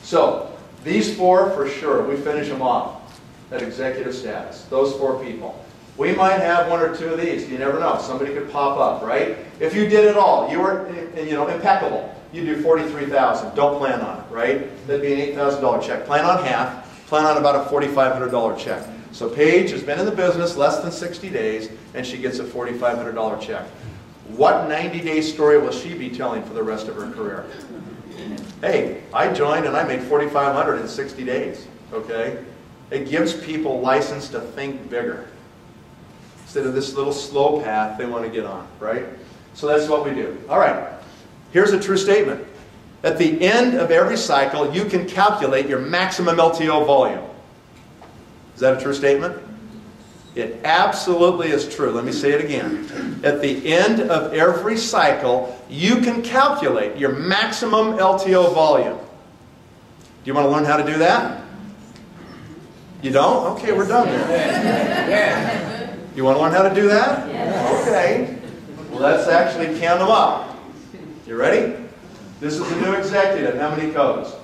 So these 4 for sure, we finish them off at executive status. Those 4 people. We might have 1 or 2 of these. You never know. Somebody could pop up, right? If you did it all, you were, impeccable. You do 43,000. Don't plan on it, right? That'd be an $8,000 check. Plan on half. Plan on about a $4,500 check. So Paige has been in the business less than 60 days, and she gets a $4,500 check. What 90-day story will she be telling for the rest of her career? Hey, I joined and I made $4,500 in 60 days, okay? It gives people license to think bigger instead of this little slow path they want to get on, right? So that's what we do. All right, here's a true statement. At the end of every cycle, you can calculate your maximum LTO volume. Is that a true statement? It absolutely is true. Let me say it again. At the end of every cycle, you can calculate your maximum LTO volume. Do you want to learn how to do that? You don't? Okay, we're done there. You want to learn how to do that? Okay. Well, let's actually count them up. You ready? This is a new executive. How many codes?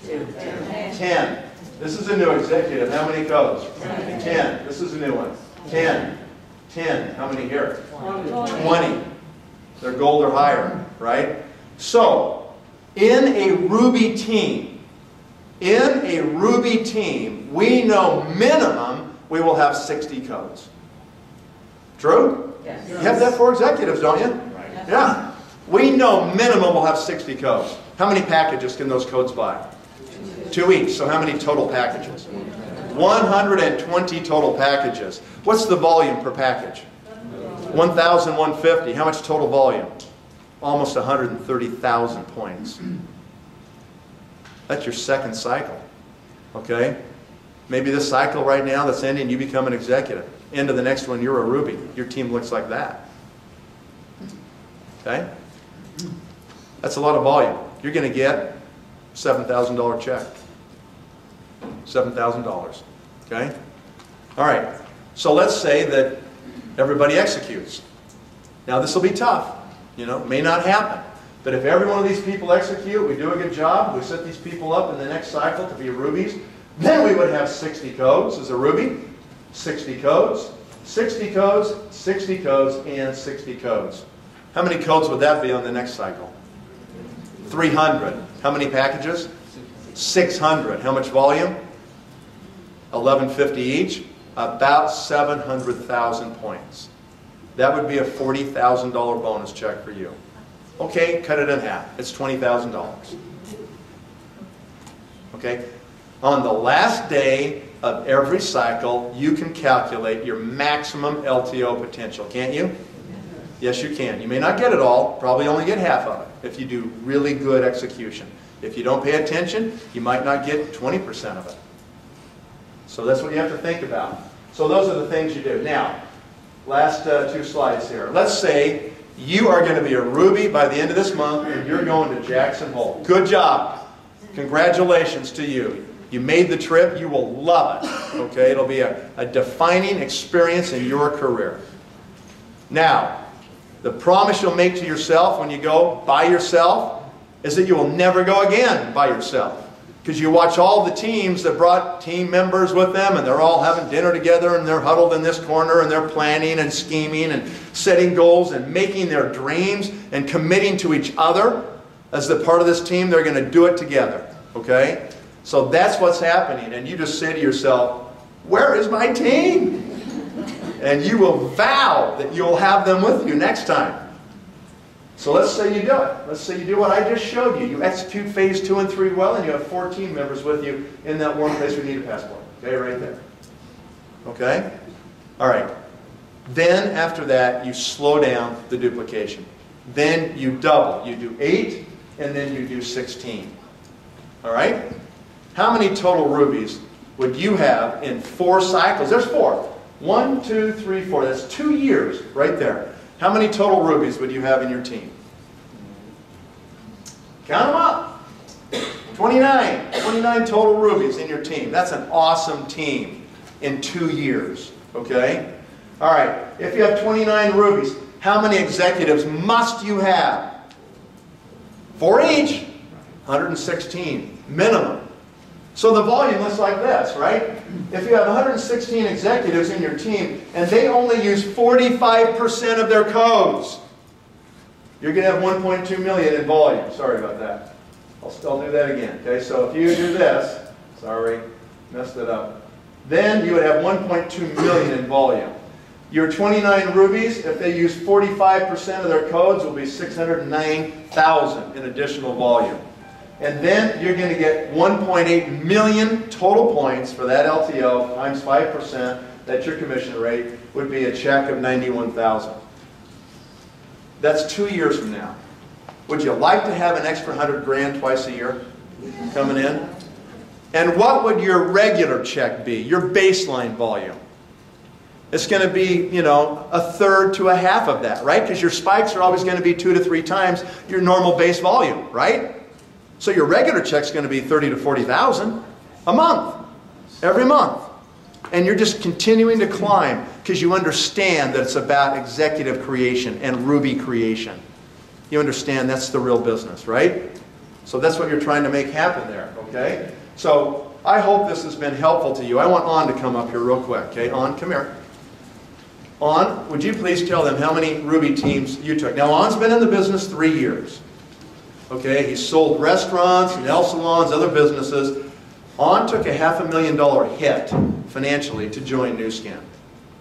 10. This is a new executive. How many codes? 10. This is a new one. 10. 10. How many here? 20. They're gold or higher, right? So, in a Ruby team, we know minimum we will have 60 codes. True? Yes. You have that for executives, don't you? Right. Yeah. We know minimum we'll have 60 codes. How many packages can those codes buy? 2 each. So how many total packages? 120 total packages. What's the volume per package? 1,150. How much total volume? Almost 130,000 points. That's your second cycle. Okay? Maybe this cycle right now that's ending, you become an executive. End of the next one, you're a Ruby. Your team looks like that. Okay? That's a lot of volume. You're going to get $7,000 check. $7,000. Okay? All right. So let's say that everybody executes. Now this will be tough. You know, it may not happen. But if every one of these people execute, we do a good job, we set these people up in the next cycle to be Rubies, then we would have 60 codes as a Ruby. 60 codes, 60 codes, 60 codes, and 60 codes. How many codes would that be on the next cycle? 300. How many packages? 600. How much volume? 1150 each. About 700,000 points. That would be a $40,000 bonus check for you. Okay, cut it in half. It's $20,000. Okay? On the last day of every cycle, you can calculate your maximum LTO potential, can't you? Yes, you can. You may not get it all, probably only get half of it if you do really good execution. If you don't pay attention, you might not get 20% of it. So that's what you have to think about. So those are the things you do. Now, last 2 slides here. Let's say you are going to be a Ruby by the end of this month and you're going to Jackson Hole. Good job. Congratulations to you. You made the trip. You will love it. Okay? It'll be a defining experience in your career. Now, the promise you'll make to yourself when you go by yourself is that you will never go again by yourself. Because you watch all the teams that brought team members with them and they're all having dinner together and they're huddled in this corner and they're planning and scheming and setting goals and making their dreams and committing to each other. As the part of this team, they're going to do it together. Okay? So that's what's happening. And you just say to yourself, where is my team? And you will vow that you'll have them with you next time. So let's say you do it. Let's say you do what I just showed you. You execute phase 2 and 3 well, and you have 4 team members with you in that one place we need a passport. Okay, right there. Okay? All right. Then, after that, you slow down the duplication. Then you double. You do 8, and then you do 16. All right? How many total Rubies would you have in 4 cycles? There's 4. 1, 2, 3, 4. That's 2 years right there. How many total Rubies would you have in your team? Count them up. 29. 29 total Rubies in your team. That's an awesome team in 2 years. Okay? All right. If you have 29 Rubies, how many executives must you have? 4 each. 116 minimum. So the volume looks like this, right? If you have 116 executives in your team and they only use 45% of their codes, you're going to have 1.2 million in volume. Sorry about that. I'll do that again. Okay, so if you do this, sorry, messed it up. Then you would have 1.2 million in volume. Your 29 Rubies, if they use 45% of their codes, will be 609,000 in additional volume. And then you're going to get 1.8 million total points for that LTO times 5%. That's your commission rate. Would be a check of 91,000. That's 2 years from now. Would you like to have an extra 100 grand twice a year coming in? And what would your regular check be? Your baseline volume? it's going to be, you know, a third to a half of that, right? Because your spikes are always going to be 2 to 3 times your normal base volume, right? So your regular check's going to be 30 to 40,000 a month, every month. And you're just continuing to climb because you understand that it's about executive creation and Ruby creation. You understand that's the real business, right? So that's what you're trying to make happen there, okay? So I hope this has been helpful to you. I want On to come up here real quick, okay? On, come here. On, would you please tell them how many Ruby teams you took? Now, On's been in the business 3 years. Okay, he's sold restaurants, nail salons, other businesses. On took a $500,000 hit financially to join Nu Skin.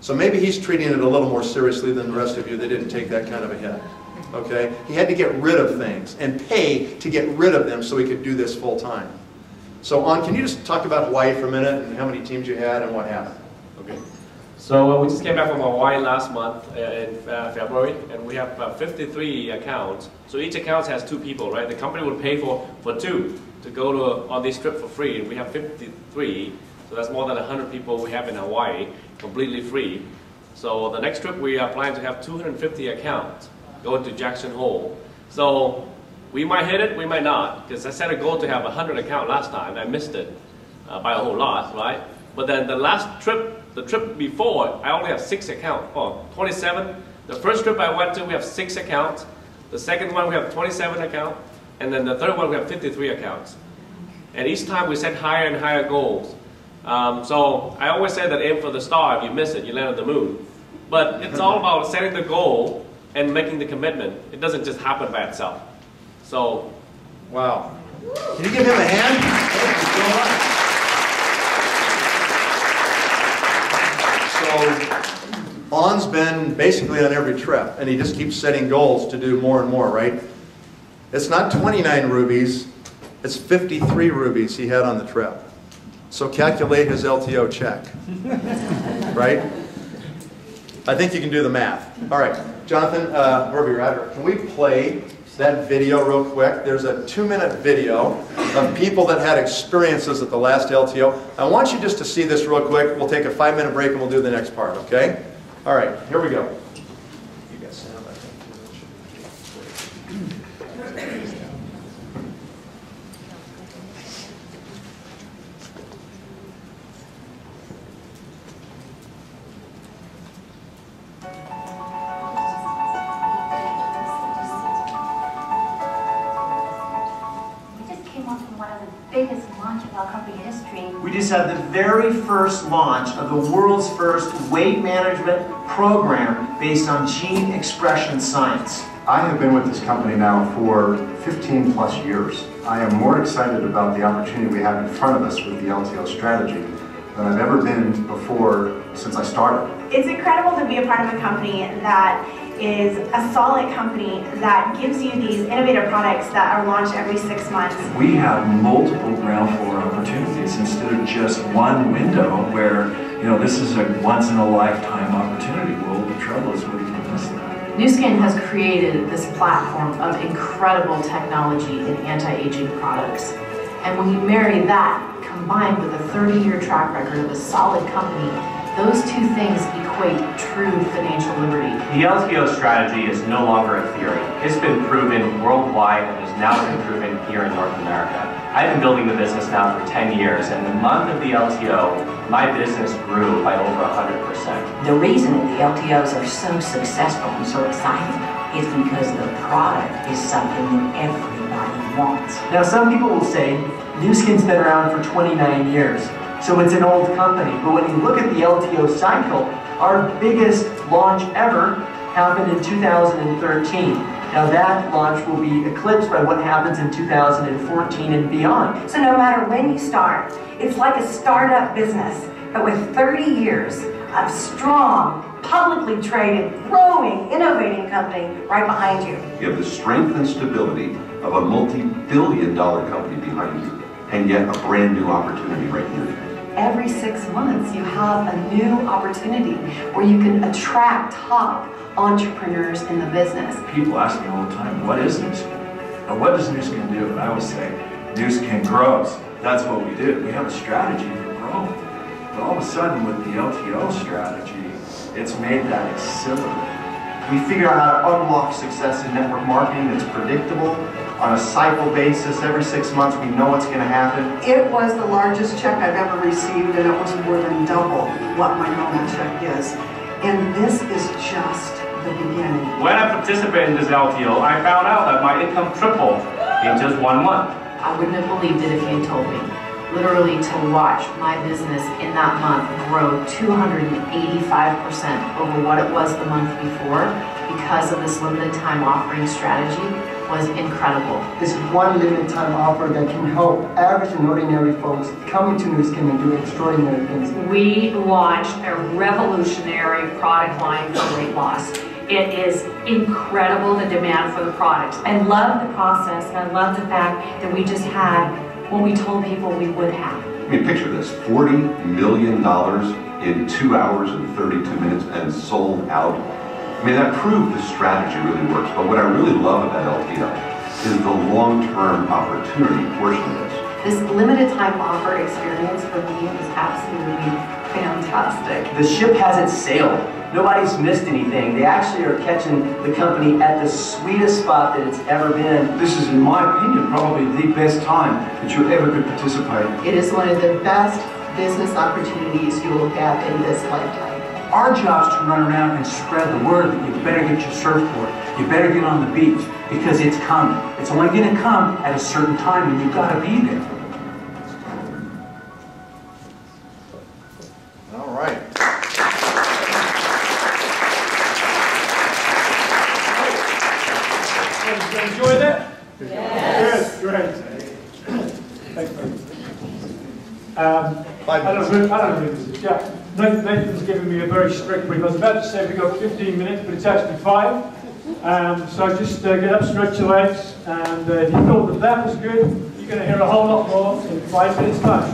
So maybe he's treating it a little more seriously than the rest of you that didn't take that kind of a hit. Okay, he had to get rid of things and pay to get rid of them so he could do this full time. So On, can you just talk about Hawaii for a minute and how many teams you had and what happened? Okay. So we just came back from Hawaii last month in February, and we have 53 accounts. So each account has 2 people, right? The company would pay for 2 to go on this trip for free, and we have 53. So that's more than 100 people we have in Hawaii, completely free. So the next trip we are planning to have 250 accounts going to Jackson Hole. So we might hit it, we might not, because I set a goal to have 100 accounts last time. I missed it by a whole lot, right? But then the last trip, the trip before, I only have 6 accounts. Oh, 27. The first trip I went to, we have 6 accounts. The second one, we have 27 accounts. And then the third one, we have 53 accounts. And each time we set higher and higher goals. So I always say that aim for the star. If you miss it, you land on the moon. But it's all about setting the goal and making the commitment. It doesn't just happen by itself. So, wow. Can you give him a hand? Thank you so much. So, On's been basically on every trip, and he just keeps setting goals to do more and more, right? It's not 29 rubies, it's 53 rubies he had on the trip. So calculate his LTO check, right? I think you can do the math. All right, Jonathan, wherever you're at, can we play that video real quick? There's a 2-minute video of people that had experiences at the last LTO. I want you just to see this real quick. We'll take a 5-minute break and we'll do the next part, okay? All right, here we go. You got sound, I think. Biggest launch of our company history. We just had the very first launch of the world's first weight management program based on gene expression science. I have been with this company now for 15 plus years. I am more excited about the opportunity we have in front of us with the LTO strategy than I've ever been before since I started. It's incredible to be a part of a company that is a solid company that gives you these innovative products that are launched every 6 months. We have multiple ground floor opportunities instead of just one window where, you know, this is a once in a lifetime opportunity. Well, the trouble is we can miss that. Nu Skin has created this platform of incredible technology in anti-aging products. And when you marry that combined with a 30-year track record of a solid company, those 2 things equate true financial liberty. The LTO strategy is no longer a theory. It's been proven worldwide and is now been proven here in North America. I've been building the business now for 10 years, and the month of the LTO, my business grew by over 100%. The reason that the LTOs are so successful and so exciting is because the product is something that everybody wants. Now, some people will say, Nu Skin's been around for 29 years. So it's an old company, but when you look at the LTO cycle, our biggest launch ever happened in 2013. Now that launch will be eclipsed by what happens in 2014 and beyond. So no matter when you start, it's like a startup business, but with 30 years of strong, publicly traded, growing, innovating company right behind you. You have the strength and stability of a multi-billion-dollar company behind you, and yet a brand new opportunity right here. Every 6 months you have a new opportunity where you can attract top entrepreneurs in the business. People ask me all the time, what is Nu Skin? Or what does Nu Skin do? And I always say, Nu Skin grows. That's what we do. We have a strategy for growth. But all of a sudden with the LTO strategy, It's made that exhilarating. We figure out how to unlock success in network marketing that's predictable on a cycle basis. Every 6 months we know what's going to happen. It was the largest check I've ever received, and it was more than double what my normal check is. And this is just the beginning. When I participated in this LTO, I found out that my income tripled in just 1 month. I wouldn't have believed it if you had told me. Literally, to watch my business in that month grow 285% over what it was the month before because of this limited time offering strategy was incredible. This one limited time offer that can help average and ordinary folks come into Nu Skin and do extraordinary things. We launched a revolutionary product line for weight loss. It is incredible, the demand for the products. I love the process, and I love the fact that we just had what we told people we would have. I mean, picture this, $40 million in 2 hours and 32 minutes and sold out. I mean, that proved the strategy really works, but what I really love about LTO is the long-term opportunity portion of this. This limited time offer experience for me is absolutely fantastic. The ship hasn't sailed. Nobody's missed anything. They actually are catching the company at the sweetest spot that it's ever been. This is, in my opinion, probably the best time that you ever could participate. It is one of the best business opportunities you will have in this lifetime. Our job is to run around and spread the word that you better get your surfboard. You better get on the beach because it's coming. It's only going to come at a certain time and you've got to be there. All right. Enjoy that? Yes. Good, great. Thanks, I don't know who this is. Yeah. Nathan's given me a very strict brief. I was about to say we've got 15 minutes, but it's actually 5. So just get up, stretch your legs, and if you thought that was good, you're going to hear a whole lot more in 5 minutes' time.